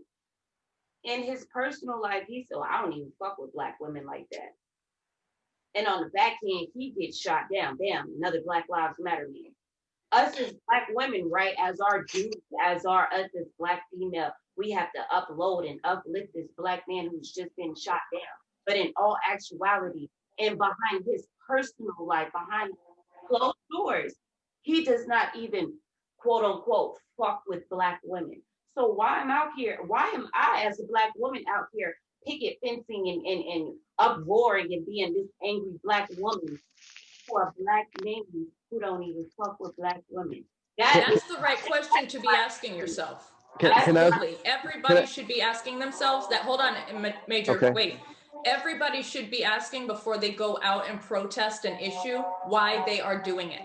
In his personal life, he said, I don't even fuck with Black women like that. And on the back end, he gets shot down. Damn, another Black Lives Matter man. Us as Black women, right, as our dudes, us as Black female, we have to upload and uplift this Black man who's just been shot down. But in all actuality, and behind his personal life, behind closed doors, he does not even, quote unquote, fuck with Black women. So why am I as a Black woman out here picket fencing and uproaring and being this angry Black woman for a Black man who don't even fuck with Black women? That's the right question to be asking yourself. Absolutely. Everybody should be asking themselves that. Hold on, Major, Okay. wait. Everybody should be asking before they go out and protest an issue why they are doing it.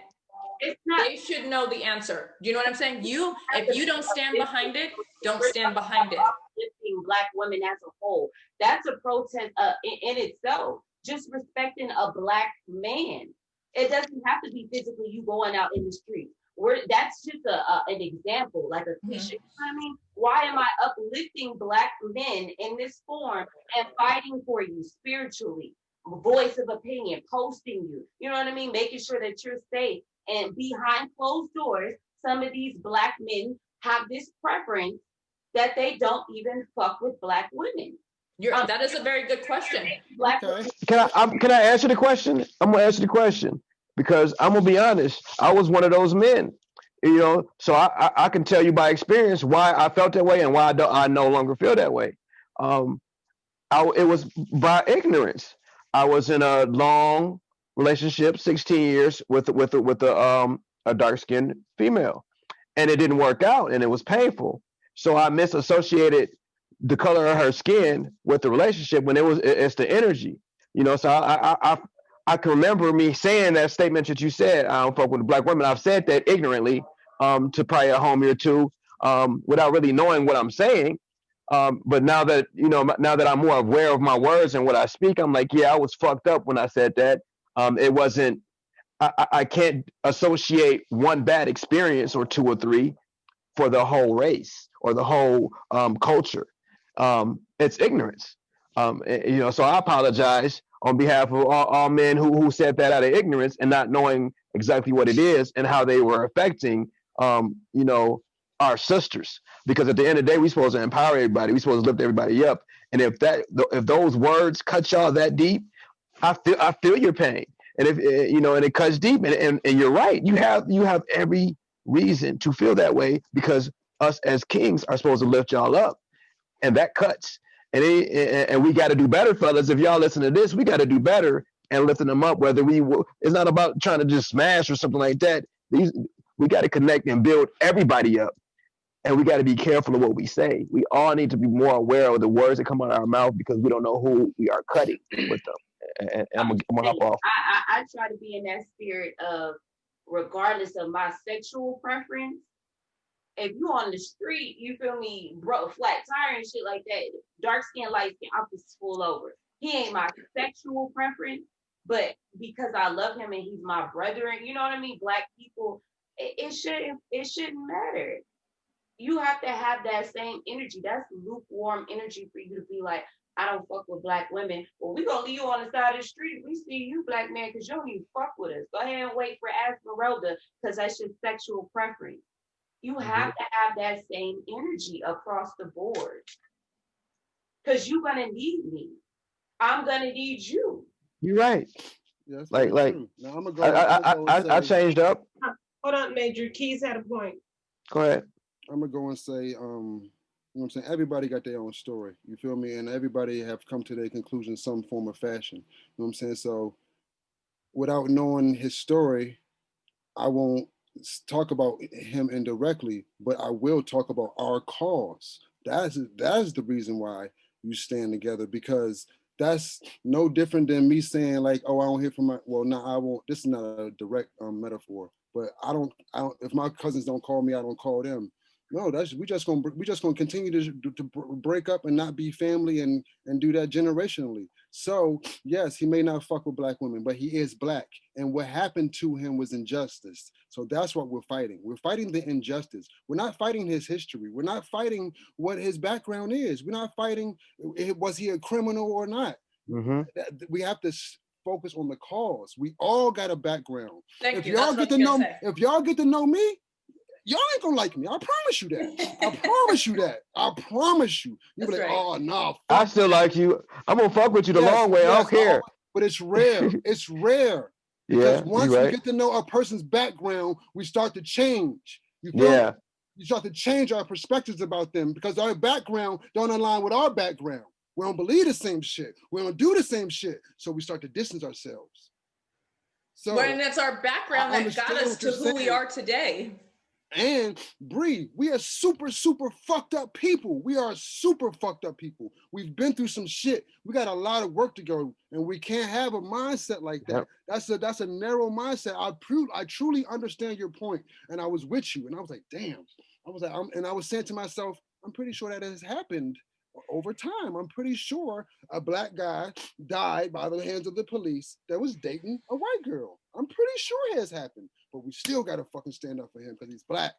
They should know the answer. Do you know what I'm saying? If you don't stand behind it, don't stand behind it. Uplifting Black women as a whole. That's a protest in itself. Just respecting a Black man. It doesn't have to be physically you going out in the street. That's just an example, like a cliche. You know what I mean? Why am I uplifting Black men in this form and fighting for you spiritually? Voice of opinion, posting you. You know what I mean? Making sure that you're safe. And behind closed doors, some of these Black men have this preference that they don't even fuck with Black women. That is a very good question. Okay. Can I answer the question? I'm gonna answer the question because I'm gonna be honest. I was one of those men, So I can tell you by experience why I felt that way and why I no longer feel that way. It was by ignorance. I was in a long relationship, 16 years with a dark skinned female, and it didn't work out, and it was painful. So I misassociated the color of her skin with the relationship when it's the energy, So I can remember me saying that statement that you said. I don't fuck with a Black woman. I've said that ignorantly to probably a homie or two without really knowing what I'm saying. But now that I'm more aware of my words and what I speak, I'm like, yeah, I was fucked up when I said that. It wasn't. I can't associate one bad experience or two or three for the whole race or the whole culture. It's ignorance. So I apologize on behalf of all men who said that out of ignorance and not knowing exactly what it is and how they were affecting, our sisters. Because at the end of the day, we're supposed to empower everybody. We're supposed to lift everybody up. And if those words cut y'all that deep, I feel your pain. And if and it cuts deep, and you're right. You have every reason to feel that way because us as kings are supposed to lift y'all up, and that cuts. And we got to do better, fellas. If y'all listen to this, we got to do better and lifting them up. It's not about trying to just smash or something like that. We got to connect and build everybody up, and we got to be careful of what we say. We all need to be more aware of the words that come out of our mouth because we don't know who we are cutting with them. And I'm gonna hop off. I try to be in that spirit of, regardless of my sexual preference, if you on the street, you feel me, bro, flat tire and shit like that, dark skin, light skin, I'm just full over. He ain't my sexual preference, but because I love him and he's my brother, and you know what I mean, Black people, it shouldn't matter. You have to have that same energy. That's lukewarm energy for you to be like, I don't fuck with Black women. Well, we gonna leave you on the side of the street. We see you, Black man, because you don't even fuck with us. Go ahead and wait for Esmeralda, because that's your sexual preference. You have to have that same energy across the board. Because you're gonna need me. I'm gonna need you. You're right. Yeah, like now I'm gonna I changed up. Hold on, Major. Keys had a point. Go ahead. I'm gonna go and say, you know what I'm saying? Everybody got their own story. You feel me? And everybody have come to their conclusion in some form or fashion. You know what I'm saying? So without knowing his story, I won't talk about him indirectly, but I will talk about our cause. That's the reason why you stand together, because that's no different than me saying like, oh, I don't hear from my, well, no, I won't. This is not a direct metaphor, but I don't, if my cousins don't call me, I don't call them. No, that's we just gonna continue to break up and not be family and do that generationally. So yes, he may not fuck with black women, but he is black, and what happened to him was injustice. So that's what we're fighting. We're fighting the injustice. We're not fighting his history. We're not fighting what his background is. We're not fighting was he a criminal or not. Mm-hmm. We have to focus on the cause. We all got a background. Thank you. That's what I was gonna say. If y'all get to know me, y'all ain't gonna like me. I promise you that. I promise you that. I promise you. You'll be That's like, right. oh no. I still like you. I'm gonna fuck with you the long way. I don't care. But it's rare. It's rare. Because Yeah, once you we right. get to know a person's background, we start to change. You feel Yeah. me? You start to change our perspectives about them because our background don't align with our background. We don't believe the same shit. We don't do the same shit. So we start to distance ourselves. So Well, and it's our background I that got understand us what to you're who we saying. are today. And Bree, we are super, super fucked up people. We are super fucked up people. We've been through some shit. We got a lot of work to go, and we can't have a mindset like that. Yep. That's a narrow mindset. I truly understand your point, and I was with you, and I was like, damn. I was like, and I was saying to myself, I'm pretty sure that has happened over time. I'm pretty sure a black guy died by the hands of the police that was dating a white girl. I'm pretty sure it has happened. But we still gotta fucking stand up for him because he's black.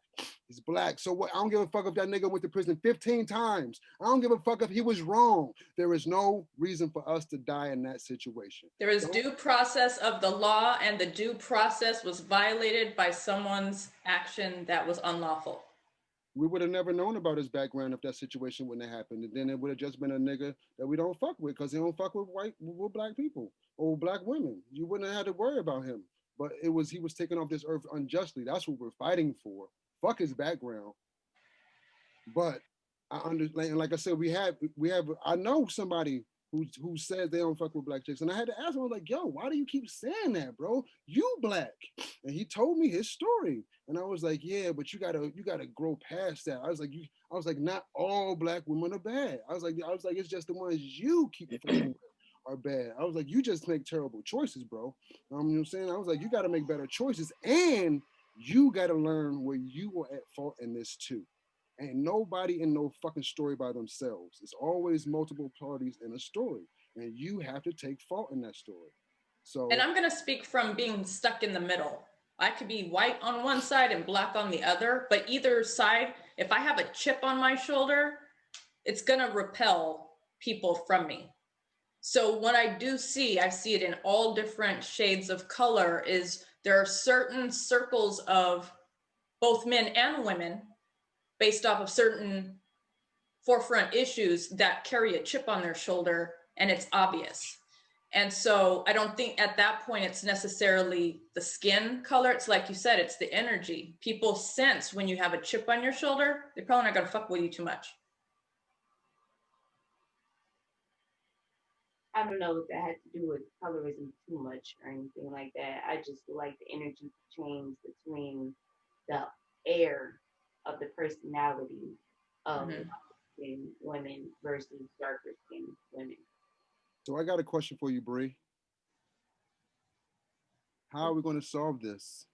He's black. So what? I don't give a fuck if that nigga went to prison 15 times. I don't give a fuck if he was wrong. There is no reason for us to die in that situation. There is due process of the law, and the due process was violated by someone's action that was unlawful. We would have never known about his background if that situation wouldn't have happened. And then it would have just been a nigga that we don't fuck with because he don't fuck with with black people or black women. You wouldn't have had to worry about him. But he was taken off this earth unjustly. That's what we're fighting for. Fuck his background. But I understand, like I said, we have. I know somebody who says they don't fuck with black chicks, and I had to ask him, I was like, "Yo, why do you keep saying that, bro? You black?" And he told me his story, and I was like, "Yeah, but you gotta grow past that." I was like, not all black women are bad. I was like, it's just the ones you keep fucking with are bad. I was like, you just make terrible choices, bro. You know what I'm saying? I was like, you got to make better choices, and you got to learn where you were at fault in this too. Ain't nobody in no fucking story by themselves. It's always multiple parties in a story, and you have to take fault in that story. So, and I'm going to speak from being stuck in the middle. I could be white on one side and black on the other, but either side, if I have a chip on my shoulder, it's going to repel people from me. So what I see it in all different shades of color, is there are certain circles of both men and women based off of certain forefront issues that carry a chip on their shoulder, and it's obvious. And so I don't think at that point it's necessarily the skin color. It's like you said, it's the energy. People sense when you have a chip on your shoulder, they're probably not going to fuck with you too much. I don't know if that had to do with colorism too much or anything like that. I just feel like the energy change between the air of the personality of light-skinned women versus darker skinned women. So I got a question for you, Bree. How are we going to solve this?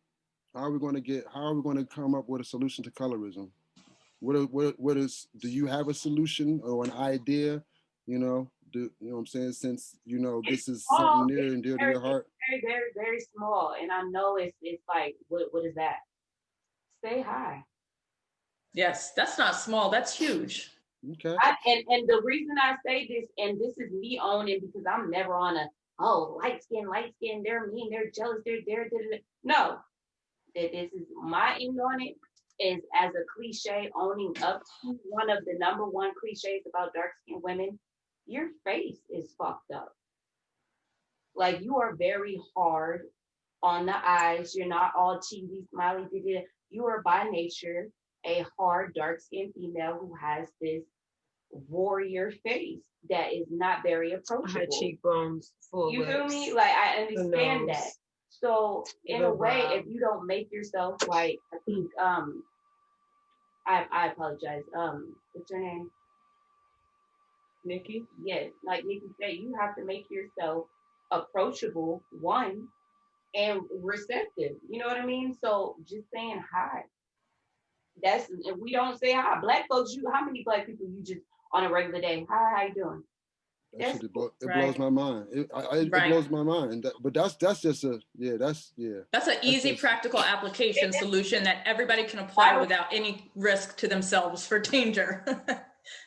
How are we going to come up with a solution to colorism? Do you have a solution or an idea? You know what I'm saying? Since this is something near and dear to your heart. Very, very, very small. And I know it's like, what is that? Stay high. Yes, that's not small, that's huge. Okay. And the reason I say this, and this is me owning, because I'm never on light skin, they're mean, they're jealous, they're. No, this is my end on it, is as a cliche, owning up to one of the number one cliches about dark skinned women. Your face is fucked up. Like, you are very hard on the eyes. You're not all cheesy, smiley. You are by nature a hard, dark-skinned female who has this warrior face that is not very approachable. Her cheekbones, full You lips, feel me? Like, I understand that. So in a way, if you don't make yourself like, I think, I apologize. What's her name? Nikki? Yes, like Nikki said, you have to make yourself approachable, one, and receptive. You know what I mean? So just saying hi. That's if we don't say hi. Black folks, how many black people you just on a regular day? Hi, how you doing? That shit, it Right. blows my mind. It Right. blows my mind. And but that's just a That's an That's easy, just- practical application solution that everybody can apply Why- without any risk to themselves for danger.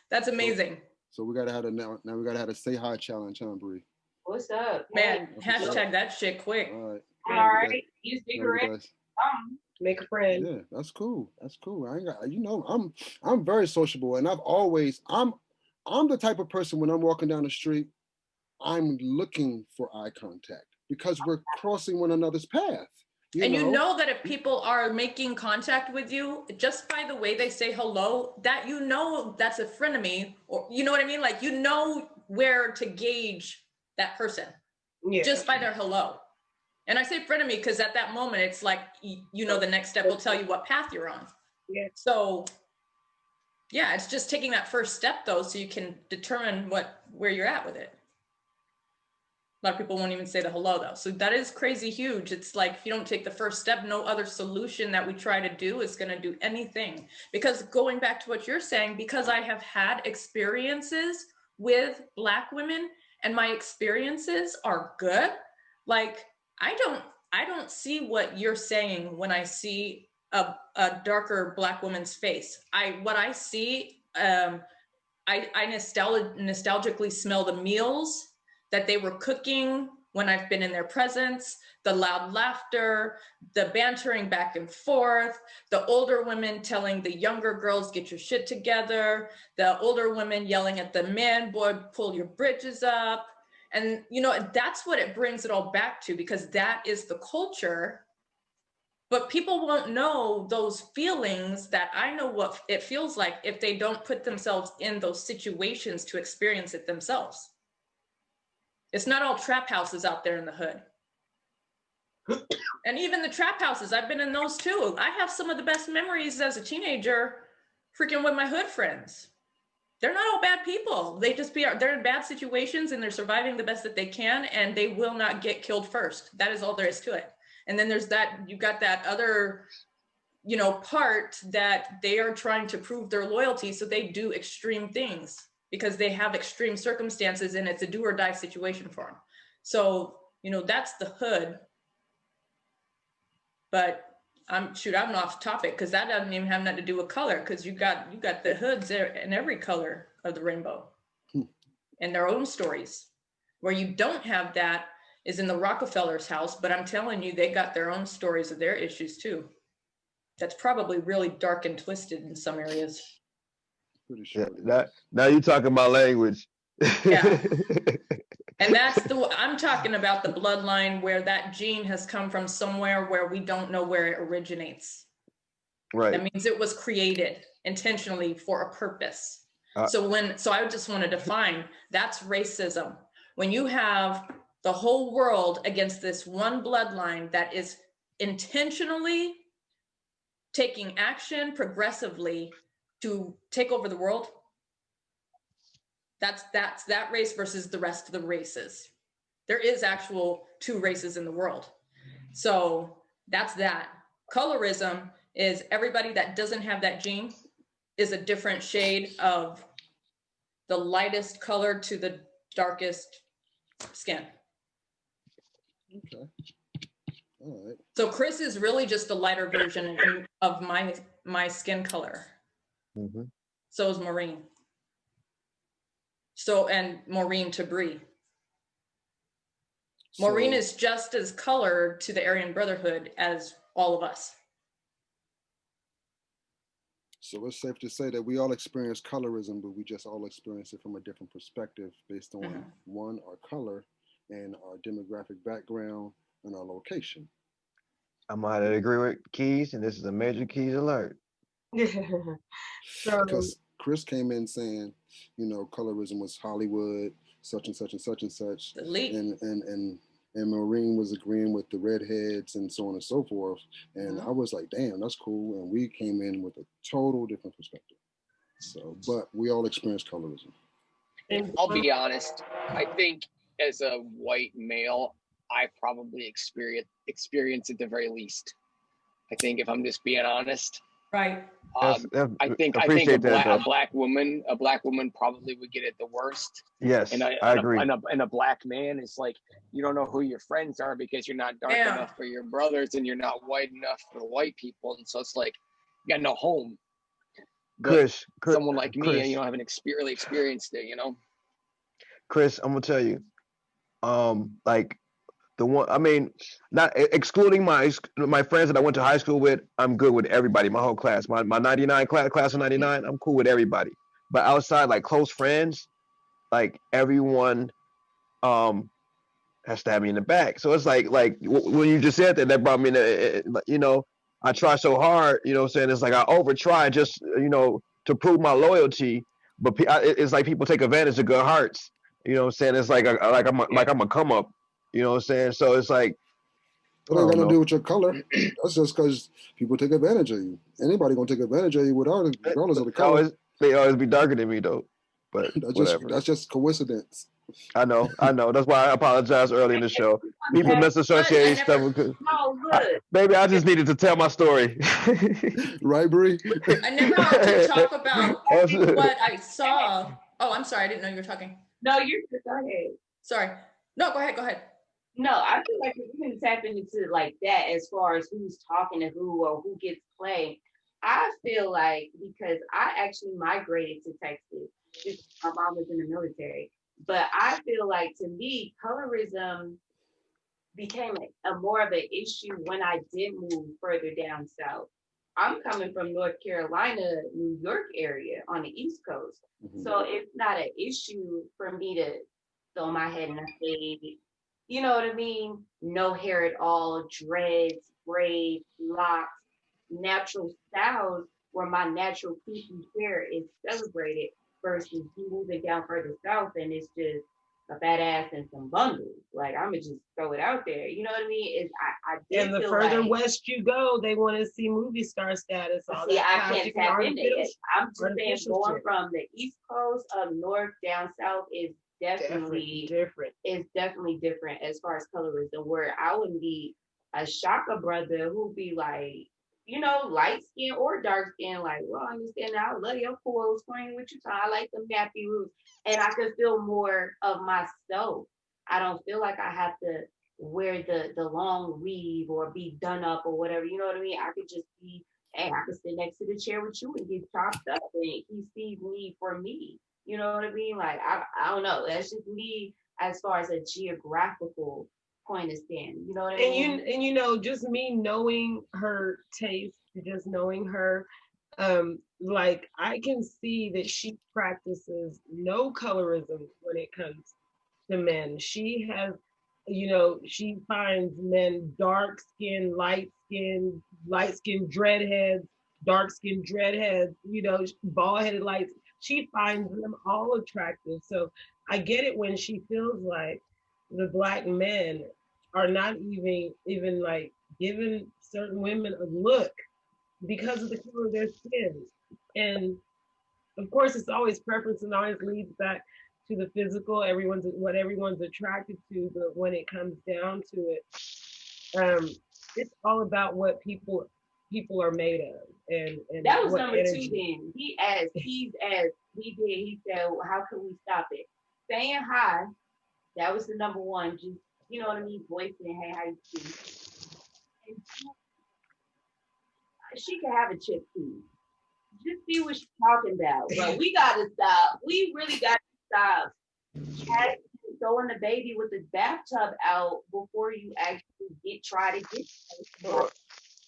That's amazing. So we gotta have a now we gotta have a say hi challenge, huh, Bree? What's up? Man, Hey. hashtag that shit quick. All right. All right. You Now we cigarette. gotta- Make a friend. Yeah, that's cool. That's cool. I ain't got, I'm very sociable, and I'm the type of person when I'm walking down the street, I'm looking for eye contact because we're crossing one another's path. You know that if people are making contact with you just by the way they say hello, that that's a frenemy, or you know what I mean? Like you know where to gauge that person Yeah. just by their hello. And I say frenemy because at that moment it's like you know the next step will tell you what path you're on. Yeah. So yeah, it's just taking that first step though, so you can determine where you're at with it. A lot of people won't even say the hello though. So that is crazy huge. It's like if you don't take the first step, no other solution that we try to do is going to do anything. Because going back to what you're saying, because I have had experiences with Black women and my experiences are good, like I don't see what you're saying when I see a darker Black woman's face. What I see, I nostalgically smell the meals that they were cooking when I've been in their presence, the loud laughter, the bantering back and forth, the older women telling the younger girls, get your shit together, the older women yelling at the men, boy, pull your britches up. And, that's what it brings it all back to, because that is the culture. But people won't know those feelings that I know what it feels like if they don't put themselves in those situations to experience it themselves. It's not all trap houses out there in the hood. And even the trap houses, I've been in those too. I have some of the best memories as a teenager freaking with my hood friends. They're not all bad people. They're in bad situations and they're surviving the best that they can, and they will not get killed first. That is all there is to it. And then there's you got that other, part that they are trying to prove their loyalty. So they do extreme things because they have extreme circumstances and it's a do or die situation for them. So, that's the hood. But I'm off topic because that doesn't even have nothing to do with color, because you got the hoods there in every color of the rainbow and their own stories. Where you don't have that is in the Rockefellers' house, but I'm telling you, they got their own stories of their issues too. That's probably really dark and twisted in some areas. pretty sure. Now you're talking about language. Yeah. And I'm talking about the bloodline where that gene has come from somewhere where we don't know where it originates. Right. That means it was created intentionally for a purpose. So I just want to define, that's racism. When you have the whole world against this one bloodline that is intentionally taking action progressively to take over the world, that's that race versus the rest of the races. There is actual two races in the world. So that's that. Colorism is everybody that doesn't have that gene is a different shade of the lightest color to the darkest skin. Okay. All right. So Chris is really just a lighter version of my skin color. Mm-hmm. So is Maureen. And Maureen to Bree. Maureen is just as colored to the Aryan Brotherhood as all of us. So it's safe to say that we all experience colorism, but we just all experience it from a different perspective based on one, our color, and our demographic background and our location. I'm out to agree with Keys, and this is a major Keys alert. Because Chris came in saying, colorism was Hollywood, such and such and such and such. Elite. And Maureen was agreeing with the redheads and so on and so forth. And I was like, damn, that's cool. And we came in with a total different perspective. So, but we all experience colorism. I'll be honest. I think as a white male, I probably experience at the very least. I think if I'm just being honest, Right. I think appreciate that, though. a black woman probably would get it the worst. Yes, And I agree. And a black man is like, you don't know who your friends are because you're not dark Yeah. enough for your brothers and you're not white enough for white people, and so it's like you got no home. But Chris, someone like me, Chris, you know, haven't really experienced it, you know. Chris, I'm gonna tell you, like the one, I mean, not excluding my friends that I went to high school with, I'm good with everybody, my whole class, my 99 class of 99, I'm cool with everybody. But outside, like close friends, like everyone, has to have me in the back. So it's like when you just said that, that brought me in. You know, I try so hard. You know, what I'm saying it's like I over try just to prove my loyalty, but it's like people take advantage of good hearts. You know, what I'm saying it's like I'm a come up. You know, what I'm saying so it's like I It ain't got don't nothing to know. do with your color. That's just because people take advantage of you. Anybody gonna take advantage of you regardless of the color. They always be darker than me though, but whatever. That's just coincidence. I know. That's why I apologized early in the show. People misassociate stuff because baby, I just needed to tell my story. Right, Bree? I never got to talk about what I saw. Oh, I'm sorry. I didn't know you were talking. No, you're good. Go ahead. Sorry. No, go ahead. Go ahead. No, I feel like if we can tap into like that as far as who's talking to who or who gets played, I feel like because I actually migrated to Texas, just my mom was in the military, but I feel like to me, colorism became a more of an issue when I did move further down south. I'm coming from North Carolina, New York area on the East Coast. Mhm. So it's not an issue for me to throw my head in the shade. You know what I mean? No hair at all, dreads, braids, locks, natural styles where my natural kinky hair is celebrated versus you moving down further south and it's just a fat ass and some bundles. Like I'm gonna just throw it out there. You know what I mean? It's I did And the feel further like, west you go, they want to see movie star status. All see, that I plastic can't tap and into it. I'm just saying artificial going shit. from the East Coast up north down south is definitely different. Is definitely different as far as colorism, where I would be a Shaka brother who'd be like, you know, light skin or dark skin, like, well, I understand now. I love your coils playing with you. So I like them nappy roots. And I could feel more of myself. I don't feel like I have to wear the long weave or be done up or whatever. You know what I mean? I could just be, hey, I could sit next to the chair with you and get chopped up and he sees me for me. You know what I mean? Like, I don't know. That's just me as far as a geographical point of stand. You know what I mean? And you know, just me knowing her taste, just knowing her, like I can see that she practices no colorism when it comes to men. She has, you know, she finds men dark skin, light skin, dreadheads, dark skin dreadheads, you know, bald headed lights. She finds them all attractive. So I get it when she feels like the Black men are not even like giving certain women a look because of the color of their skin. And of course, it's always preference and always leads back to the physical. Everyone's attracted to, but when it comes down to it, it's all about what people are made of, and that was what number energy. 2. Then he said, well, how can we stop it? Saying hi. That was the number 1. Just, you know what I mean? Voicing, hey, how you doing? She can have a chip too. Just see what she's talking about. But we gotta stop. We really gotta stop throwing the baby with the bathtub out before you actually try to get.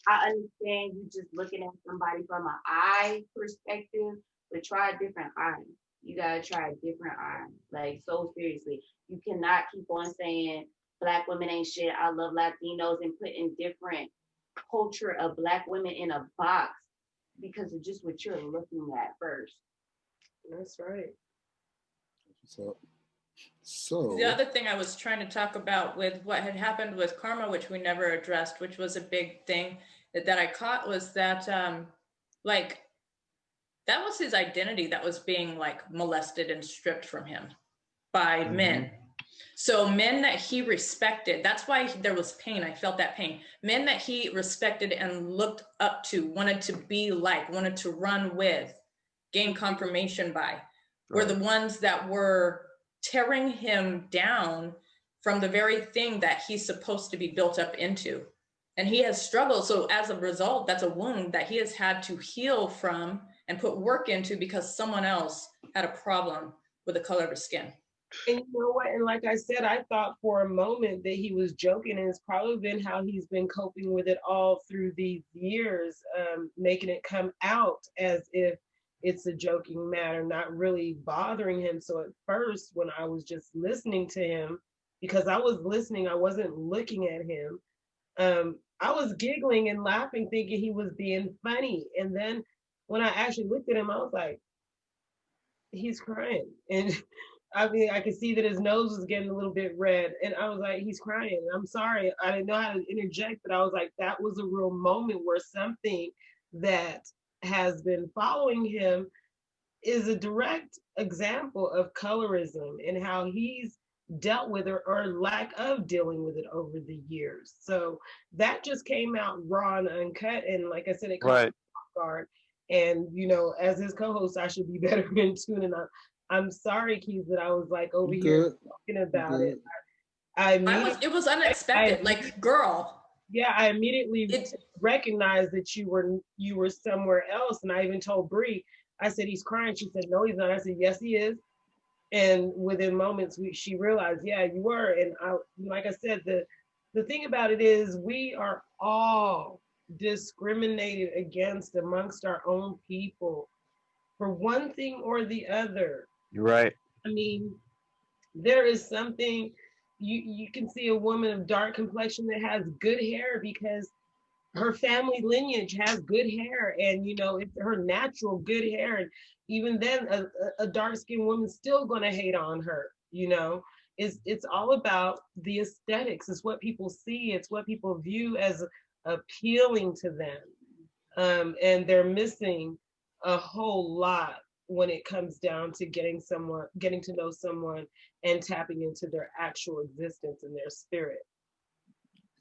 I understand you just looking at somebody from an eye perspective, but try a different eye. You gotta try a different eye. Like, so seriously, you cannot keep on saying Black women ain't shit. I love Latinos and putting different culture of Black women in a box because of just what you're looking at first. That's right. So the other thing I was trying to talk about with what had happened with Karma, which we never addressed, which was a big thing that I caught, was that like that was his identity that was being like molested and stripped from him by men. So men that he respected, that's why there was pain. I felt that pain. Men that he respected and looked up to, wanted to be like, wanted to run with, gain confirmation by, were the ones that were tearing him down from the very thing that he's supposed to be built up into. And he has struggled. So as a result, that's a wound that he has had to heal from and put work into because someone else had a problem with the color of his skin. And you know what? And like I said, I thought for a moment that he was joking, and it's probably been how he's been coping with it all through these years, making it come out as if it's a joking matter, not really bothering him. So at first, when I was just listening to him, because I was listening, I wasn't looking at him. I was giggling and laughing, thinking he was being funny. And then when I actually looked at him, I was like, he's crying. And I mean, I could see that his nose was getting a little bit red. And I was like, he's crying. I'm sorry. I didn't know how to interject, but I was like, that was a real moment where something that has been following him is a direct example of colorism and how he's dealt with it or lack of dealing with it over the years. So that just came out raw and uncut. And like I said, it caught me off guard. And, you know, as his co-host, I should be better in tune. And I'm sorry, Keith, that I was like over here talking about it. It was unexpected. Like, girl. Yeah, I immediately recognized that you were somewhere else. And I even told Bree, I said, he's crying. She said, no, he's not. I said, yes, he is. And within moments, she realized, yeah, you were. And like I said, the thing about it is we are all discriminated against amongst our own people for one thing or the other. You're right. I mean, there is something, you can see a woman of dark complexion that has good hair because her family lineage has good hair, and you know, it's her natural good hair. And even then, a dark-skinned woman's still gonna hate on her. You know, it's all about the aesthetics. It's what people see. It's what people view as appealing to them, and they're missing a whole lot when it comes down to getting to know someone and tapping into their actual existence and their spirit.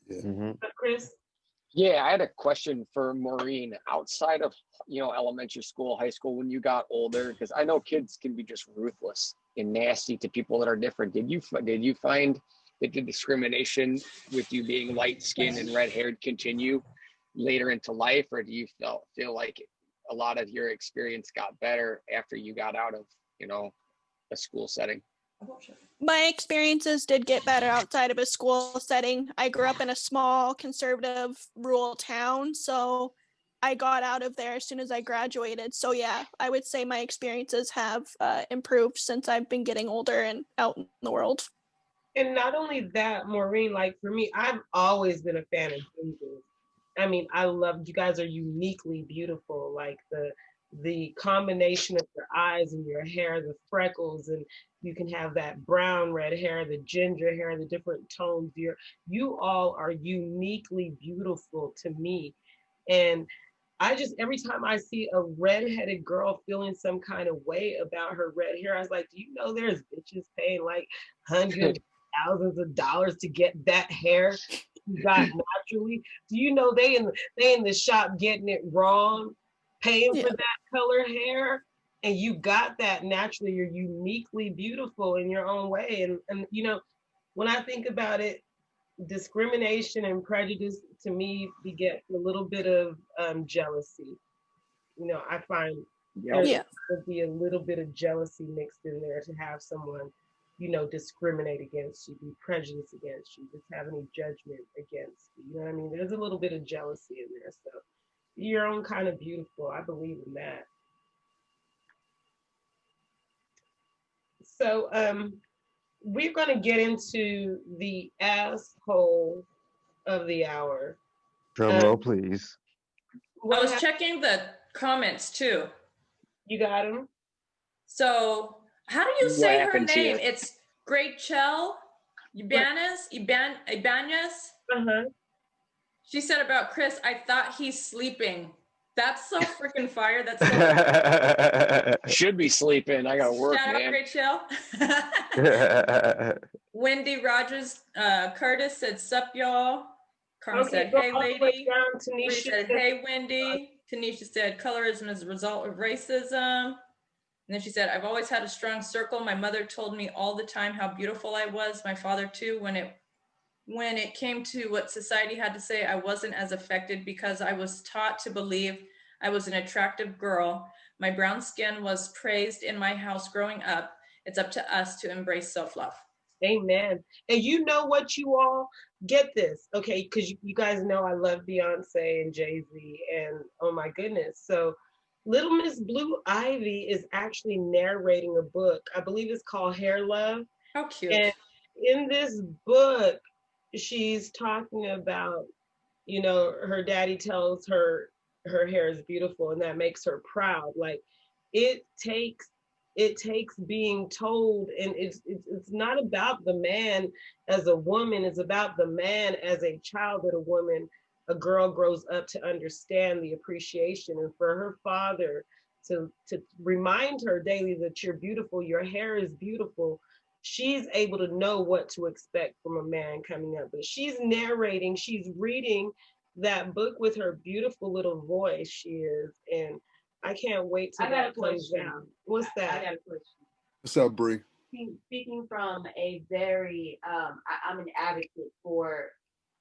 Yeah. Chris? Yeah, I had a question for Maureen. Outside of, you know, elementary school, high school, when you got older, because I know kids can be just ruthless and nasty to people that are different. Did you find that the discrimination with you being light skinned and red haired continue later into life, or do you feel like a lot of your experience got better after you got out of, you know, a school setting? My experiences did get better outside of a school setting. I grew up in a small, conservative, rural town, so I got out of there as soon as I graduated. So yeah, I would say my experiences have improved since I've been getting older and out in the world. And not only that, Maureen, like for me, I've always been a fan of gingers. I mean, I love, you guys are uniquely beautiful. Like the combination of your eyes and your hair, the freckles, and you can have that brown red hair, the ginger hair, the different tones. You all are uniquely beautiful to me. And I just, every time I see a redheaded girl feeling some kind of way about her red hair, I was like, do you know there's bitches paying like hundreds, thousands of dollars to get that hair you got naturally? Do you know they in the shop getting it wrong, paying for that color hair, and you got that naturally? You're uniquely beautiful in your own way. And you know, when I think about it, discrimination and prejudice to me begets a little bit of jealousy. You know, I find there would be a little bit of jealousy mixed in there to have someone, you know, discriminate against you, be prejudiced against you, just have any judgment against you. You know what I mean? There's a little bit of jealousy in there. So your own kind of beautiful. I believe in that. So we're going to get into the asshole of the hour. Drum roll, please. I was checking the comments too. You got them? So how do you say her name? It's Grachel Ibanez? Uh-huh. She said about Chris, I thought he's sleeping. That's so freaking fire. That's so Should be sleeping. I gotta work, shout out man. Rachel. Wendy Rogers Curtis said, sup y'all. Carmen Okay, said, go hey all the way lady. down. Bree Tanisha said, hey Wendy. Tanisha said, colorism is a result of racism. And then she said, I've always had a strong circle. My mother told me all the time how beautiful I was. My father too. When it came to what society had to say, I wasn't as affected because I was taught to believe I was an attractive girl. My brown skin was praised in my house growing up. It's up to us to embrace self-love. Amen. And you know what, you all get this, okay? Because you guys know I love Beyonce and Jay-Z, and oh my goodness. So Little Miss Blue Ivy is actually narrating a book. I believe it's called Hair Love. How cute. And in this book, she's talking about, you know, her daddy tells her her hair is beautiful and that makes her proud. Like it takes being told, and it's not about the man as a woman, it's about the man as a child that a girl grows up to understand the appreciation. And for her father to remind her daily that you're beautiful, your hair is beautiful, she's able to know what to expect from a man coming up. But she's narrating, she's reading that book with her beautiful little voice, she is. And I can't wait till that comes out. What's that? I got a question. What's up, Bree? Speaking from a very, I'm an advocate for,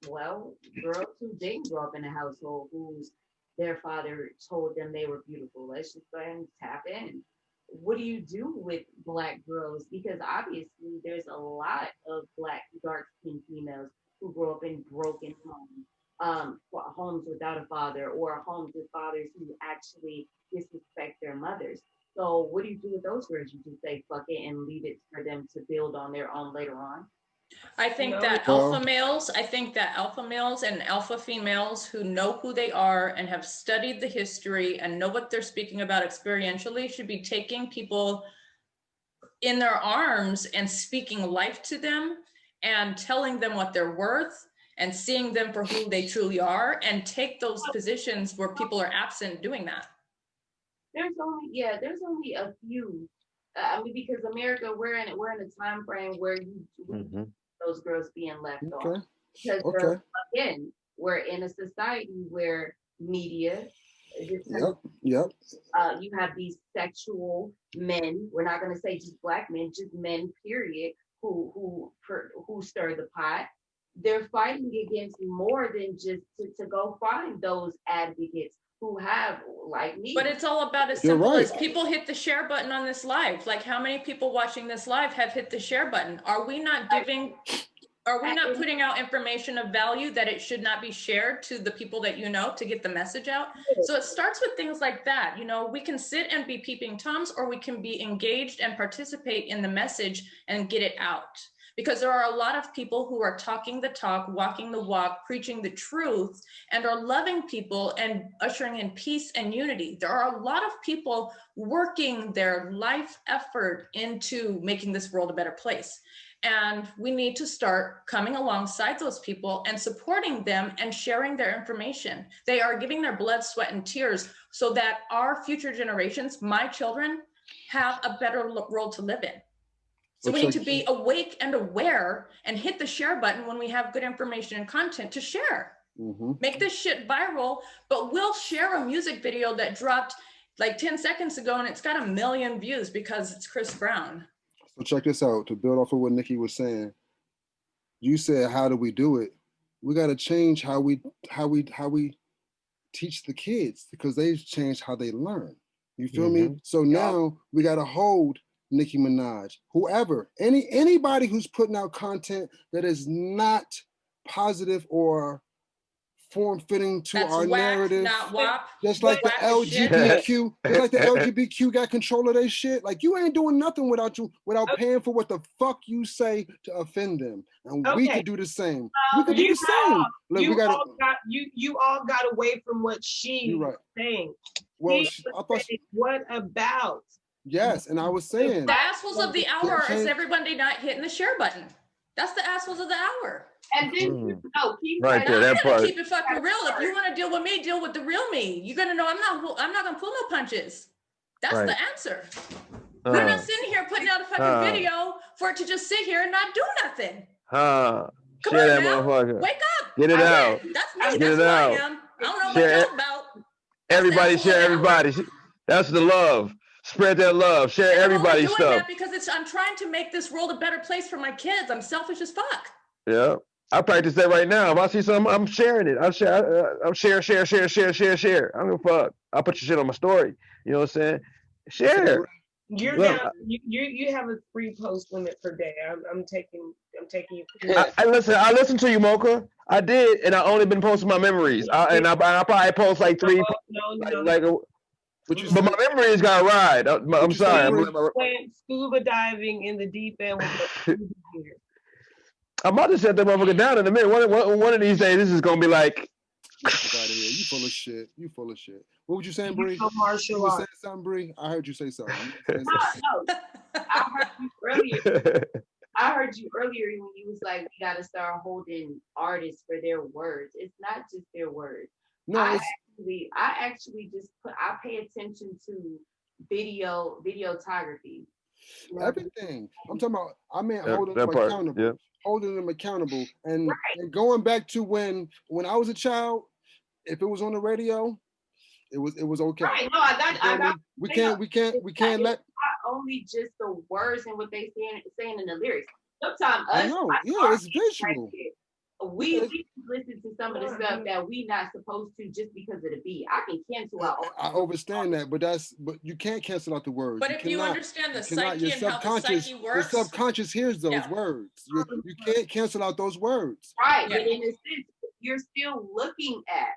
well, girls who didn't grow up in a household whose their father told them they were beautiful. Let's just go ahead and tap in. What do you do with Black girls? Because obviously there's a lot of Black dark-skinned females who grow up in broken homes, homes without a father, or homes with fathers who actually disrespect their mothers. So what do you do with those girls? You just say fuck it and leave it for them to build on their own later on? I think that alpha males and alpha females who know who they are and have studied the history and know what they're speaking about experientially should be taking people in their arms and speaking life to them and telling them what they're worth and seeing them for who they truly are, and take those positions where people are absent doing that. There's only a few. I mean, because America, we're in a time frame where those girls being left off. Because again, we're in a society where media. Yep. You have these sexual men. We're not going to say just Black men, just men. Period. Who stir the pot. They're fighting against more than just to go find those advocates who have, like me. But it's all about as simple as people hit the share button on this live. Like, how many people watching this live have hit the share button? Are we not putting out information of value that it should not be shared to the people that you know to get the message out? So it starts with things like that. You know, we can sit and be peeping toms, or we can be engaged and participate in the message and get it out. Because there are a lot of people who are talking the talk, walking the walk, preaching the truth, and are loving people and ushering in peace and unity. There are a lot of people working their life effort into making this world a better place. And we need to start coming alongside those people and supporting them and sharing their information. They are giving their blood, sweat, and tears so that our future generations, my children, have a better world to live in. So we need to be awake and aware and hit the share button when we have good information and content to share. Make this shit viral, but we'll share a music video that dropped like 10 seconds ago and it's got 1 million views because it's Chris Brown. So check this out, to build off of what Nikki was saying. You said, how do we do it? We got to change how we teach the kids, because they've changed how they learn. You feel me? So now we got to hold Nicki Minaj, whoever, anybody who's putting out content that is not positive or form-fitting to our narrative, just like the LGBTQ, just like the LGBTQ got control of their shit. Like, you ain't doing nothing without paying for what the fuck you say to offend them. And we could do the same. We could do the same. Look, you all got away from what she was saying. Well, what about? Yes, and I was saying the assholes of the hour is everybody not hitting the share button. That's the assholes of the hour. And then keep Right there, that I'm gonna part. keep it fucking real. If you want to deal with me, deal with the real me. You're gonna know I'm not gonna pull no punches. That's Right. the answer. I'm not sitting here putting out a fucking video for it to just sit here and not do nothing. Come Share on that now. motherfucker. Wake up. Get it out. That's me. Get That's it who out. I am. I don't know Share what it. y'all about. Everybody share everybody. That's the love. Spread that love. Share And I'm only everybody's doing stuff. that because I'm trying to make this world a better place for my kids. I'm selfish as fuck. Yeah. I practice that right now. If I see something, I'm sharing it. I'm share. I don't give a fuck. I put your shit on my story. You know what I'm saying? Share. You're Look, down. You have a 3 post limit per day. I'm taking you. I listened to you, Mocha. I did, and I only been posting my memories. I probably post like 3. But my memories got ride. I'm sorry. Went scuba diving in the deep end with I'm about to shut that motherfucker down in a minute. One of these days, this is gonna be like. Fuck out of here! You full of shit. You full of shit. What would you say, Bree? Martial you were arts. saying something, Bree? I heard you say something. No. I heard you earlier. I heard you earlier when you was like, we gotta start holding artists for their words. It's not just their words. No, I actually just I pay attention to videography. You know? Everything. I'm talking about. I mean, Yeah, holding that them part, accountable. yeah. Holding them accountable, and going back to when I was a child, if it was on the radio, it was okay. Right. No, I got. We can't let. Not only just the words and what they saying in the lyrics. Sometimes I know. Yeah, it's visual. Right, we listen to some of the stuff that we not supposed to just because of the beat. I can cancel out. I understand that, but you can't cancel out the words. But if you understand the psyche and how the psyche works, your subconscious hears those words. You can't cancel out those words. Right, but in a sense, you're still looking at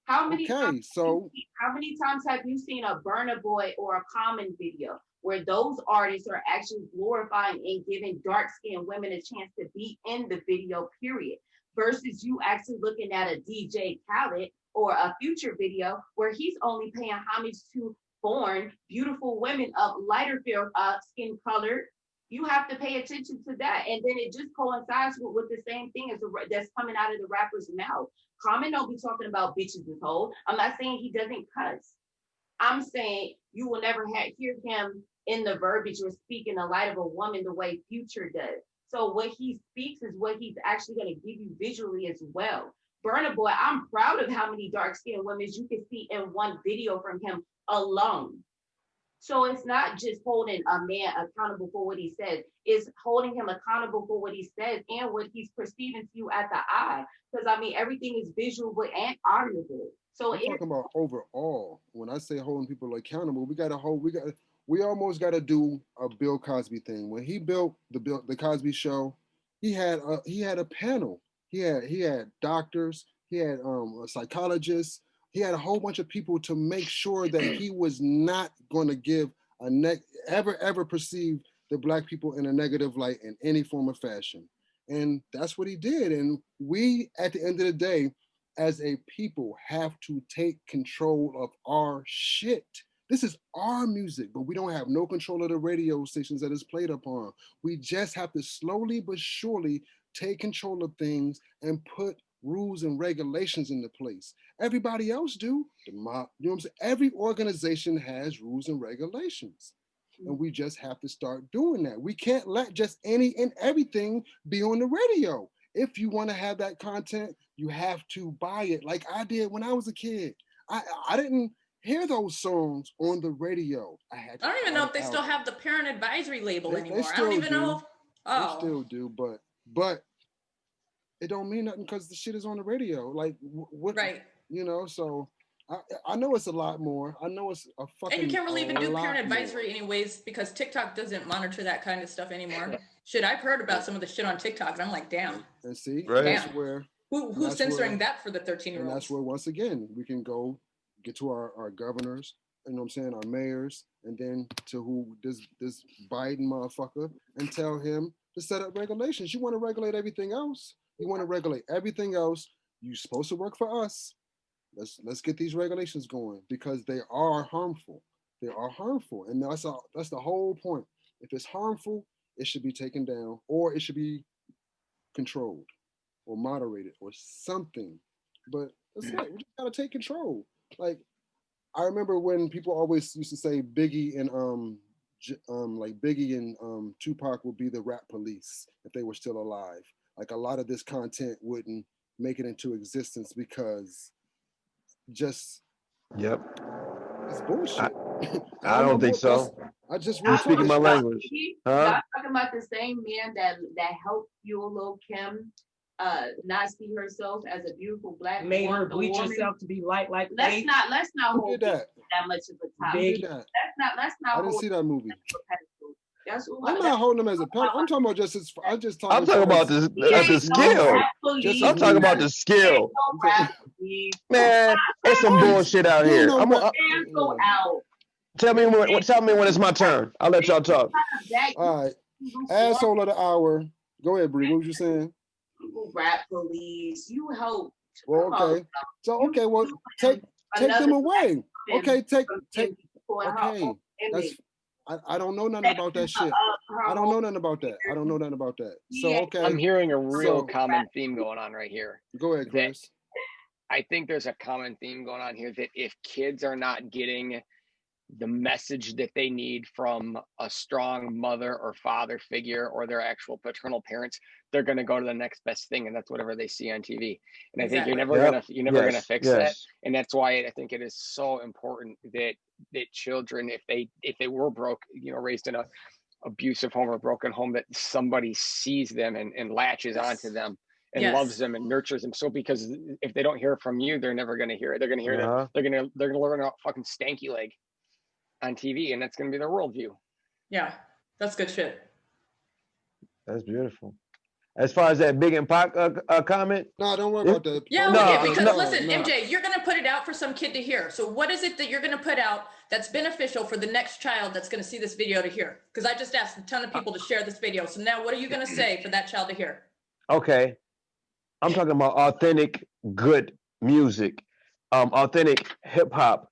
how many times. How many times have you seen a Burna Boy or a Common video where those artists are actually glorifying and giving dark-skinned women a chance to be in the video, period? Versus you actually looking at a DJ Khaled or a Future video where he's only paying homage to born beautiful women of lighter skin color. You have to pay attention to that, and then it just coincides with the same thing as that's coming out of the rapper's mouth. Common don't be talking about bitches and hoes. I'm not saying he doesn't cuss. I'm saying you will never hear him in the verbiage or speak in the light of a woman the way Future does. So what he speaks is what he's actually going to give you visually as well. Burna Boy, I'm proud of how many dark-skinned women you can see in one video from him alone. So it's not just holding a man accountable for what he says, it's holding him accountable for what he says and what he's perceiving to you at the eye. Because I mean, everything is visual and audible. So I'm talking about overall. When I say holding people accountable, we almost got to do a Bill Cosby thing. When he built the Cosby Show, he had a panel. He had doctors. He had a psychologist. He had a whole bunch of people to make sure that he was not going to give ever perceive the Black people in a negative light in any form or fashion. And that's what he did. And we, at the end of the day, as a people, have to take control of our shit. This is our music, but we don't have no control of the radio stations that it's played upon. We just have to slowly but surely take control of things and put rules and regulations into place. Everybody else do. You know what I'm saying? Every organization has rules and regulations. And we just have to start doing that. We can't let just any and everything be on the radio. If you want to have that content, you have to buy it like I did when I was a kid. I didn't hear those songs on the radio. I don't even know if they still have the parent advisory label anymore. I don't even know. They still do, but it don't mean nothing because the shit is on the radio. Like what? Right. You know, so I know it's a lot more. I know it's a fucking. And you can't really even do parent advisory anyways because TikTok doesn't monitor that kind of stuff anymore. Shit, I've heard about some of the shit on TikTok, and I'm like, damn. And see, that's where who's censoring that for the 13-year-olds? And that's where once again we can go get to our governors. You know what I'm saying? Our mayors, and then to who this Biden motherfucker, and tell him to set up regulations. You want to regulate everything else? You want to regulate everything else? You're supposed to work for us. Let's get these regulations going because they are harmful. They are harmful, and that's the whole point. If it's harmful, it should be taken down, or it should be controlled or moderated or something. But that's it. We just gotta take control. Like I remember when people always used to say Biggie and like Biggie and Tupac would be the rap police if they were still alive. Like a lot of this content wouldn't make it into existence because just Yep. it's bullshit. I don't think so. I just You're really speaking told my you. language. Huh? Y'all talking about the same man that helped fuel Lil Kim not see herself as a beautiful black Made her bleach woman. herself to be light like Let's paint. not Who hold did that? that much of a topic. Who did that? Let's not I didn't hold see that movie. That's I'm not holding him as a pet. I'm talking about just his. I just talking. I'm talking about the skill. I'm talking about the skill. Man, it's some bullshit out here. Go out. Tell me when it's my turn. I'll let y'all talk. All right. Asshole of the hour. Go ahead, Bree. What was you saying? Rap police. You help. Well, okay. So okay, well, take them away. Okay, take. Okay. That's. I don't know nothing about that shit. I don't know nothing about that. I don't know nothing about that. So okay. I'm hearing a real common theme going on right here. Go ahead, Chris. I think there's a common theme going on here that if kids are not getting the message that they need from a strong mother or father figure or their actual paternal parents, they're going to go to the next best thing, and that's whatever they see on TV. And I think you're never gonna fix that. And that's why I think it is so important that children, if they were raised in a abusive home or broken home, that somebody sees them and latches onto them and loves them and nurtures them. So because if they don't hear it from you, they're never going to hear it. They're going to hear it. They're going to learn about fucking stanky leg on TV, and that's going to be their worldview. Yeah, that's good shit. That's beautiful. As far as that Big and Pac comment, no, don't worry about that. Yeah, because listen, MJ, you're going to put it out for some kid to hear. So what is it that you're going to put out that's beneficial for the next child that's going to see this video to hear? Because I just asked a ton of people to share this video. So now what are you going to say for that child to hear? Okay, I'm talking about authentic, good music, authentic hip hop.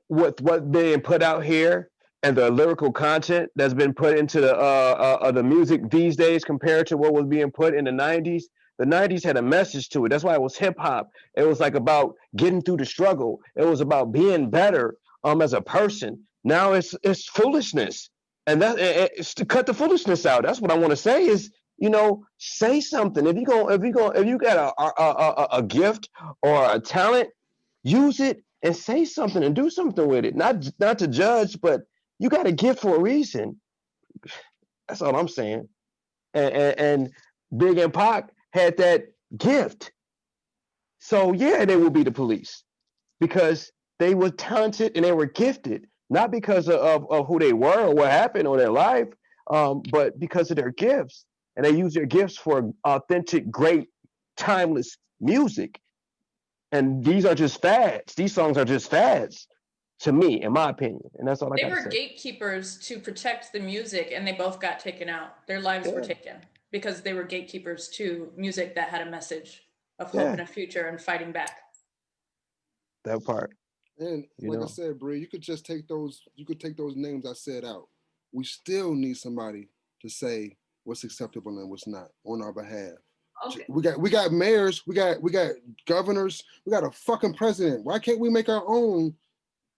What's being put out here and the lyrical content that's been put into the music these days compared to what was being put in the 90s. The 90s had a message to it. That's why it was hip hop. It was like about getting through the struggle. It was about being better as a person. Now it's foolishness, and it's to cut the foolishness out. That's what I want to say is, say something. If you got a gift or a talent, use it and say something and do something with it. Not to judge, but you got a gift for a reason. That's all I'm saying. And Big and Pac had that gift. So yeah, they will be the police because they were talented and they were gifted, not because of who they were or what happened or their life, but because of their gifts. And they use their gifts for authentic, great, timeless music. And these are just fads. These songs are just fads to me, in my opinion. And that's all I got to say. They were gatekeepers to protect the music, and they both got taken out. Their lives were taken because they were gatekeepers to music that had a message of hope and a future and fighting back. That part. And like I said, Bree, you could take those names I said out. We still need somebody to say what's acceptable and what's not on our behalf. Okay. We got mayors, we got governors, we got a fucking president. Why can't we make our own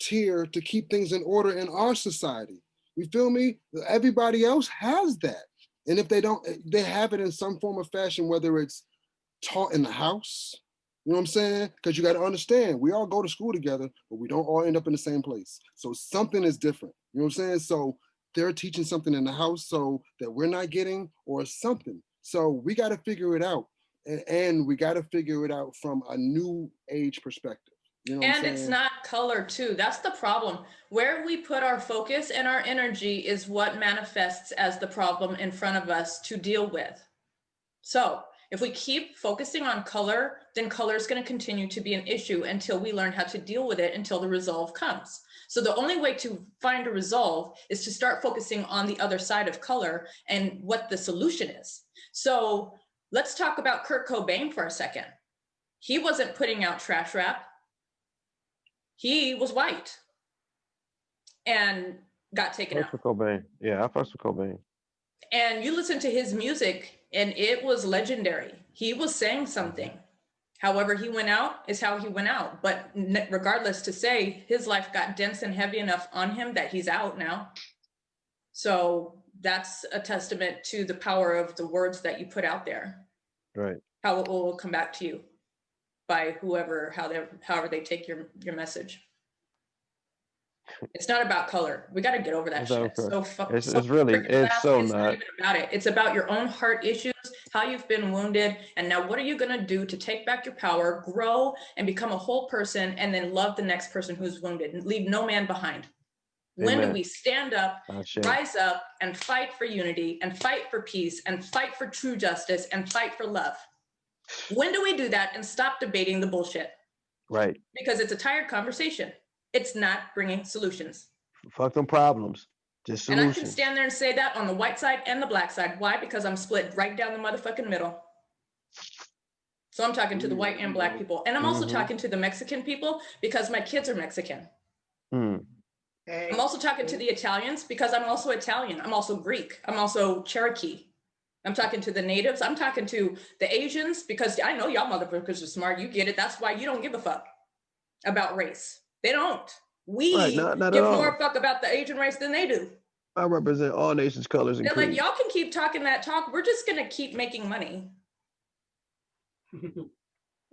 tier to keep things in order in our society? You feel me? Everybody else has that. And if they don't, they have it in some form of fashion, whether it's taught in the house, you know what I'm saying? Because you got to understand, we all go to school together, but we don't all end up in the same place. So something is different. You know what I'm saying? So they're teaching something in the house so that we're not getting, or something. So we got to figure it out, and we got to figure it out from a new age perspective. You know and it's not color too. That's the problem. Where we put our focus and our energy is what manifests as the problem in front of us to deal with. So if we keep focusing on color, then color is going to continue to be an issue until we learn how to deal with it, until the resolve comes. So the only way to find a resolve is to start focusing on the other side of color and what the solution is. So let's talk about Kurt Cobain for a second. He wasn't putting out trash rap. He was white and got taken out. Cobain. Yeah, I fucks with Cobain. And you listen to his music and it was legendary. He was saying something. However he went out is how he went out. But regardless, to say his life got dense and heavy enough on him that he's out now. So that's a testament to the power of the words that you put out there. Right. How it will come back to you by however they take your message. It's not about color. We got to get over that shit. Okay. So It's really, it's so it's not not. even about it. It's about your own heart issues, how you've been wounded, and now what are you going to do to take back your power, grow, and become a whole person, and then love the next person who's wounded and leave no man behind. When do Amen. we stand up, Ashe. rise up, and fight for unity, and fight for peace, and fight for true justice, and fight for love? When do we do that and stop debating the bullshit? Right. Because it's a tired conversation. It's not bringing solutions. Fuck them problems. Just And I can solutions. stand there and say that on the white side and the black side. Why? Because I'm split right down the motherfucking middle. So I'm talking to the white and black people. And I'm also talking to the Mexican people because my kids are Mexican. Mm. I'm also talking to the Italians because I'm also Italian. I'm also Greek. I'm also Cherokee. I'm talking to the natives. I'm talking to the Asians because I know y'all motherfuckers are smart. You get it. That's why you don't give a fuck about race. They don't. We Right, not at give all. more fuck about the Asian race than they do. I represent all nations, colors, and They're like, creeds. y'all can keep talking that talk. We're just going to keep making money.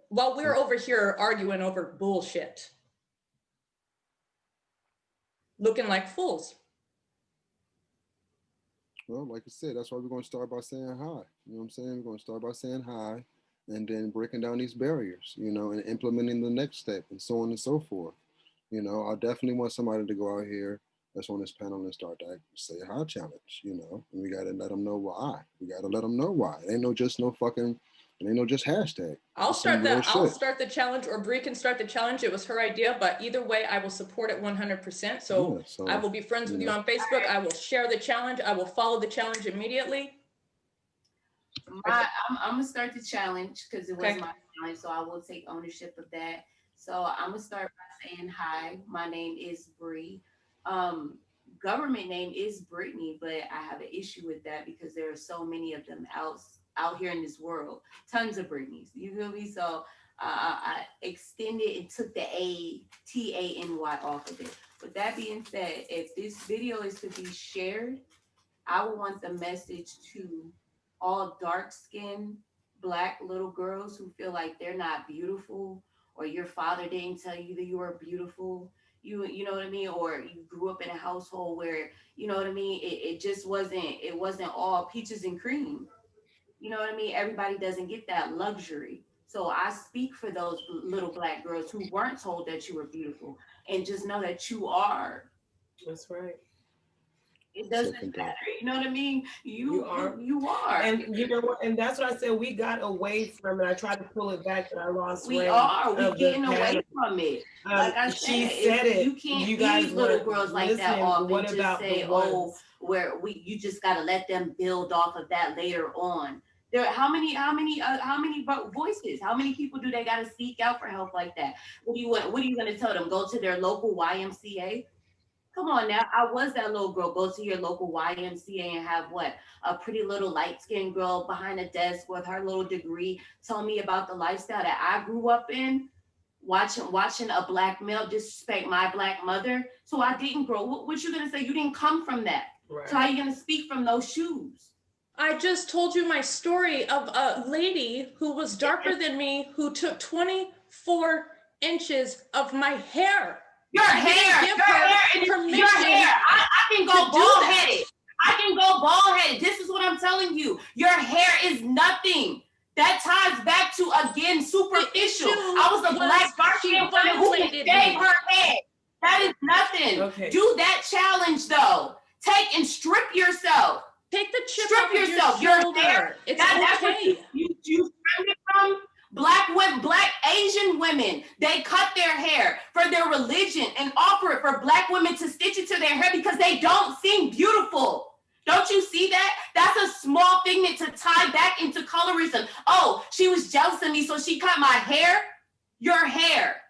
While we're over here arguing over bullshit. Looking like fools. Well, like I said, that's why we're going to start by saying hi. You know what I'm saying? We're going to start by saying hi and then breaking down these barriers, you know, and implementing the next step and so on and so forth. You know, I definitely want somebody to go out here that's on this panel and start that say hi challenge, you know, and we got to let them know why. We got to let them know why. It ain't no just hashtag. I'll It's some start real that. I'll shit. start the challenge, or Bree can start the challenge. It was her idea, but either way, I will support it 100%. So, Yeah, so, I will be friends with you know. on Facebook. I will share the challenge. I will follow the challenge immediately. I'm gonna start the challenge because it was Okay. my challenge, so I will take ownership of that. So I'm gonna start by saying hi. My name is Bree. Government name is Brittany, but I have an issue with that because there are so many of them out here in this world. Tons of Britneys. You feel me? So I extended and took the TANY off of it. With that being said, if this video is to be shared, I would want the message to all dark-skinned Black little girls who feel like they're not beautiful, or your father didn't tell you that you were beautiful. You know what I mean? Or you grew up in a household where, you know what I mean? It just wasn't all peaches and cream. You know what I mean? Everybody doesn't get that luxury. So I speak for those little Black girls who weren't told that you were beautiful, and just know that you are. That's right. It doesn't matter. You know what I mean? You are. And you know what? And that's what I said. We got away from it. I tried to pull it back, but I lost. We are. We're getting away from it. Like I she said, said it. You can't You guys leave little girls like that off and just say, "Oh, you just got to let them build off of that later on." There, how many voices? How many people do they got to seek out for help like that? What do you want? What are you going to tell them? Go to their local YMCA. Come on now, I was that little girl. Go to your local YMCA and have what? A pretty little light-skinned girl behind a desk with her little degree tell me about the lifestyle that I grew up in, watching a Black male disrespect my Black mother. So I didn't grow. What you gonna say? You didn't come from that. Right. So how are you gonna speak from those shoes? I just told you my story of a lady who was darker than me who took 24 inches of my hair. Your hair. I can go bald-headed. I can go bald-headed. This is what I'm telling you. Your hair is nothing. That ties back to, again, superficial. I was a Black dark-skinned woman who can shave her head. That is nothing. Okay. Do that challenge, though. Take and strip yourself. Take the chip strip off yourself. Of your shoulder. Hair. It's that's okay. What you trimmed it from. Black women, Black Asian women, they cut their hair for their religion and offer it for Black women to stitch it to their hair because they don't seem beautiful. Don't you see that? That's a small thing to tie back into colorism. Oh, she was jealous of me, so she cut my hair. Your hair.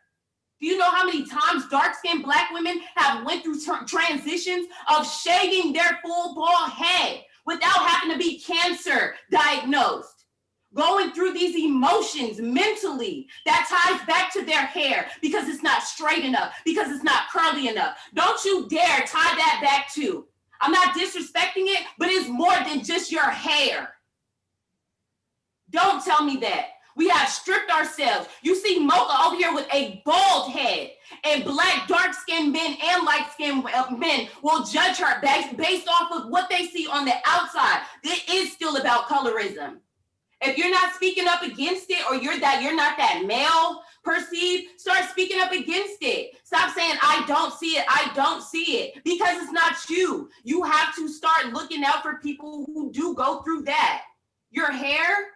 Do you know how many times dark-skinned Black women have went through transitions of shaving their full bald head without having to be cancer cancer diagnosed, going through these emotions mentally. That ties back to their hair because it's not straight enough, because it's not curly enough. Don't you dare tie that back to. I'm not disrespecting it, but it's more than just your hair. Don't tell me that. We have stripped ourselves. You see Mocha over here with a bald head, and black, dark-skinned men and light-skinned men will judge her based off of what they see on the outside. It is still about colorism. If you're not speaking up against it, or you're not that male perceived, start speaking up against it. Stop saying, I don't see it, I don't see it, because it's not you. You have to start looking out for people who do go through that. Your hair,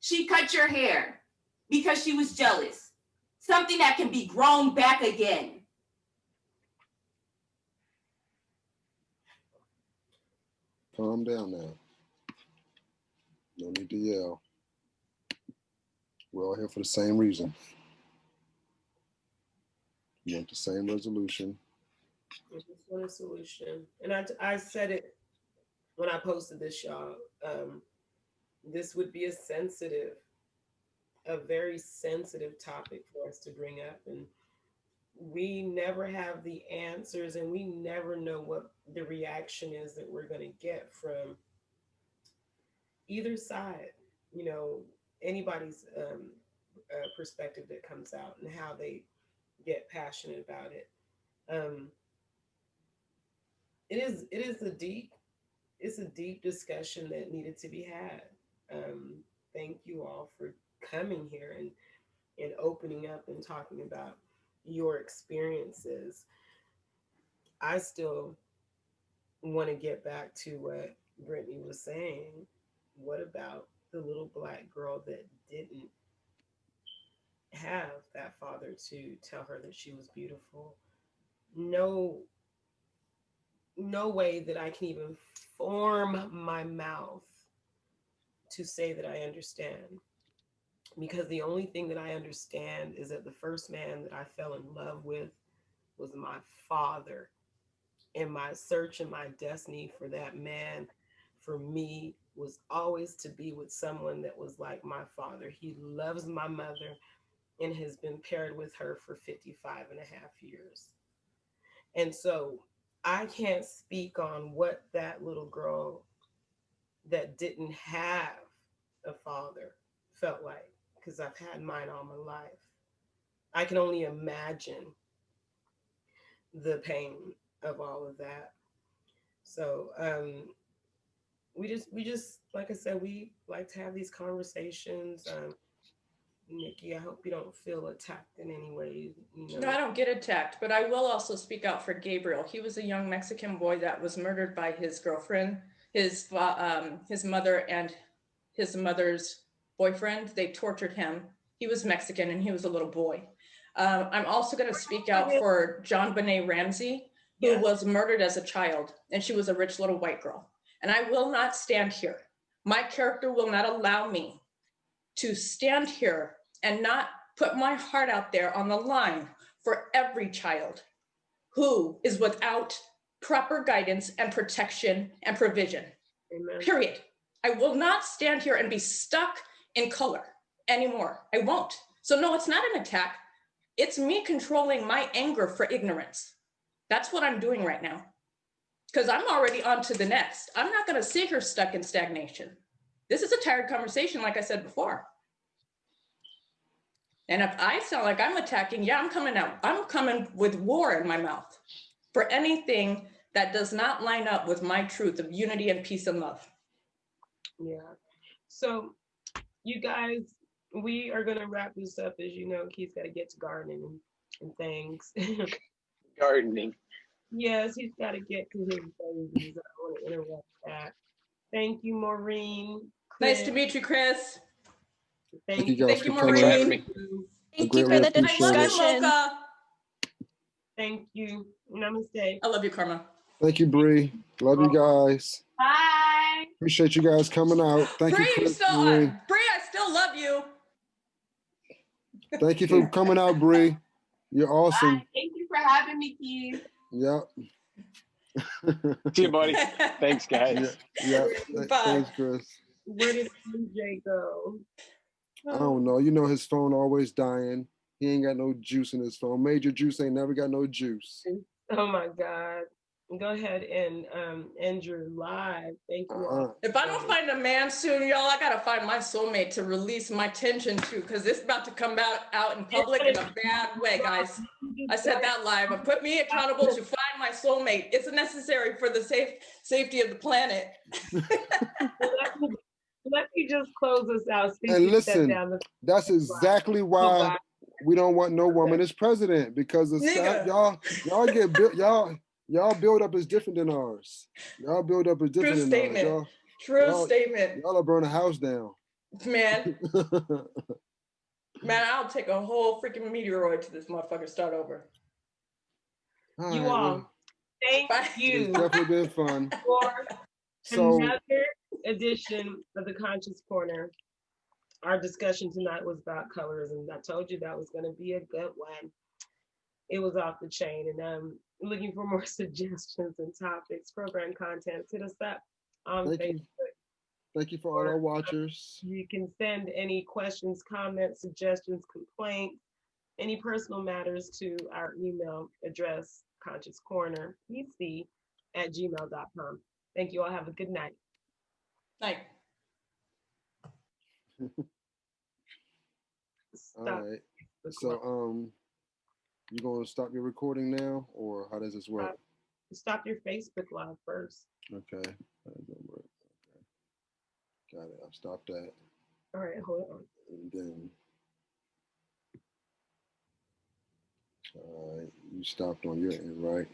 she cut your hair because she was jealous. Something that can be grown back again. Calm down now. No need to yell. We're all here for the same reason. We want the same resolution. I just want a solution. And I said it when I posted this, y'all. This would be a very sensitive topic for us to bring up. And we never have the answers, and we never know what the reaction is that we're going to get from either side, you know, anybody's perspective that comes out and how they get passionate about it. It's a deep discussion that needed to be had. Thank you all for coming here and opening up and talking about your experiences. I still want to get back to what Brittany was saying. What about the little Black girl that didn't have that father to tell her that she was beautiful? No way that I can even form my mouth to say that I understand. Because the only thing that I understand is that the first man that I fell in love with was my father. And my search and my destiny for that man, for me, was always to be with someone that was like my father. He loves my mother and has been paired with her for 55 and a half years. And so I can't speak on what that little girl that didn't have a father felt like, because I've had mine all my life. I can only imagine the pain of all of that. So we just like I said, we like to have these conversations. Nikki, I hope you don't feel attacked in any way. You know. No, I don't get attacked, but I will also speak out for Gabriel. He was a young Mexican boy that was murdered by his girlfriend, his mother, and his mother's boyfriend. They tortured him. He was Mexican and he was a little boy. I'm also going to speak out for John Benet Ramsey, who was murdered as a child, and she was a rich little white girl. And I will not stand here. My character will not allow me to stand here and not put my heart out there on the line for every child who is without proper guidance and protection and provision. Amen. Period. I will not stand here and be stuck in color anymore. I won't. So no, it's not an attack. It's me controlling my anger for ignorance. That's what I'm doing right now. Because I'm already on to the next. I'm not going to sit here stuck in stagnation. This is a tired conversation, like I said before. And if I sound like I'm attacking, yeah, I'm coming out. I'm coming with war in my mouth for anything that does not line up with my truth of unity and peace and love. Yeah. So you guys, we are going to wrap this up. As you know, Keith's got to get to gardening and things. Gardening. Yes, he's got to get to his babies. I don't want to interrupt that. Thank you, Maureen. Chris. Nice to meet you, Chris. Thank you guys for Maureen. coming. Thank you for the discussion. Thank you. Namaste. I love you, Karma. Thank you, Bree. Love you guys. Bye. Appreciate you guys coming out. Thank Bree, you, Chris, Bree, Bree. I still love you. Thank you for coming out, Bree. You're awesome. Bye. Thank you for having me, Keith. Yep. See you, buddy. Thanks, guys. Yeah. Bye. Thanks, Chris. Where did MJ go? I don't know. You know his phone always dying. He ain't got no juice in his phone. Major Juice ain't never got no juice. Oh my God. Go ahead and end your live. Thank you all. If I don't find a man soon, y'all, I gotta find my soulmate to release my tension to, because it's about to come out in public in a bad way, guys. I said that live, but put me accountable to find my soulmate. It's necessary for the safety of the planet. Let me just close this out. And listen, that's exactly why we don't want no woman as president, because the South, y'all get built, y'all build up is different than ours. Y'all build up is different than ours. True statement. Y'all will burn a house down. Man. Man, I'll take a whole freaking meteoroid to this motherfucker start over. You all, thank you. It's definitely been fun. For another edition of the Conscious Corner. Our discussion tonight was about colorism. I told you that was going to be a good one. It was off the chain, and I'm looking for more suggestions and topics, program content. Hit us up on Facebook. Thank you for all our watchers. You can send any questions, comments, suggestions, complaints, any personal matters to our email address, consciouscornerpc@gmail.com. Thank you all. Have a good night. Night. All right. So you gonna stop your recording now, or how does this work? Stop your Facebook live first. Okay. How does that work? Okay. Got it. I've stopped that. All right, hold on. And then all right, you stopped on your end, right?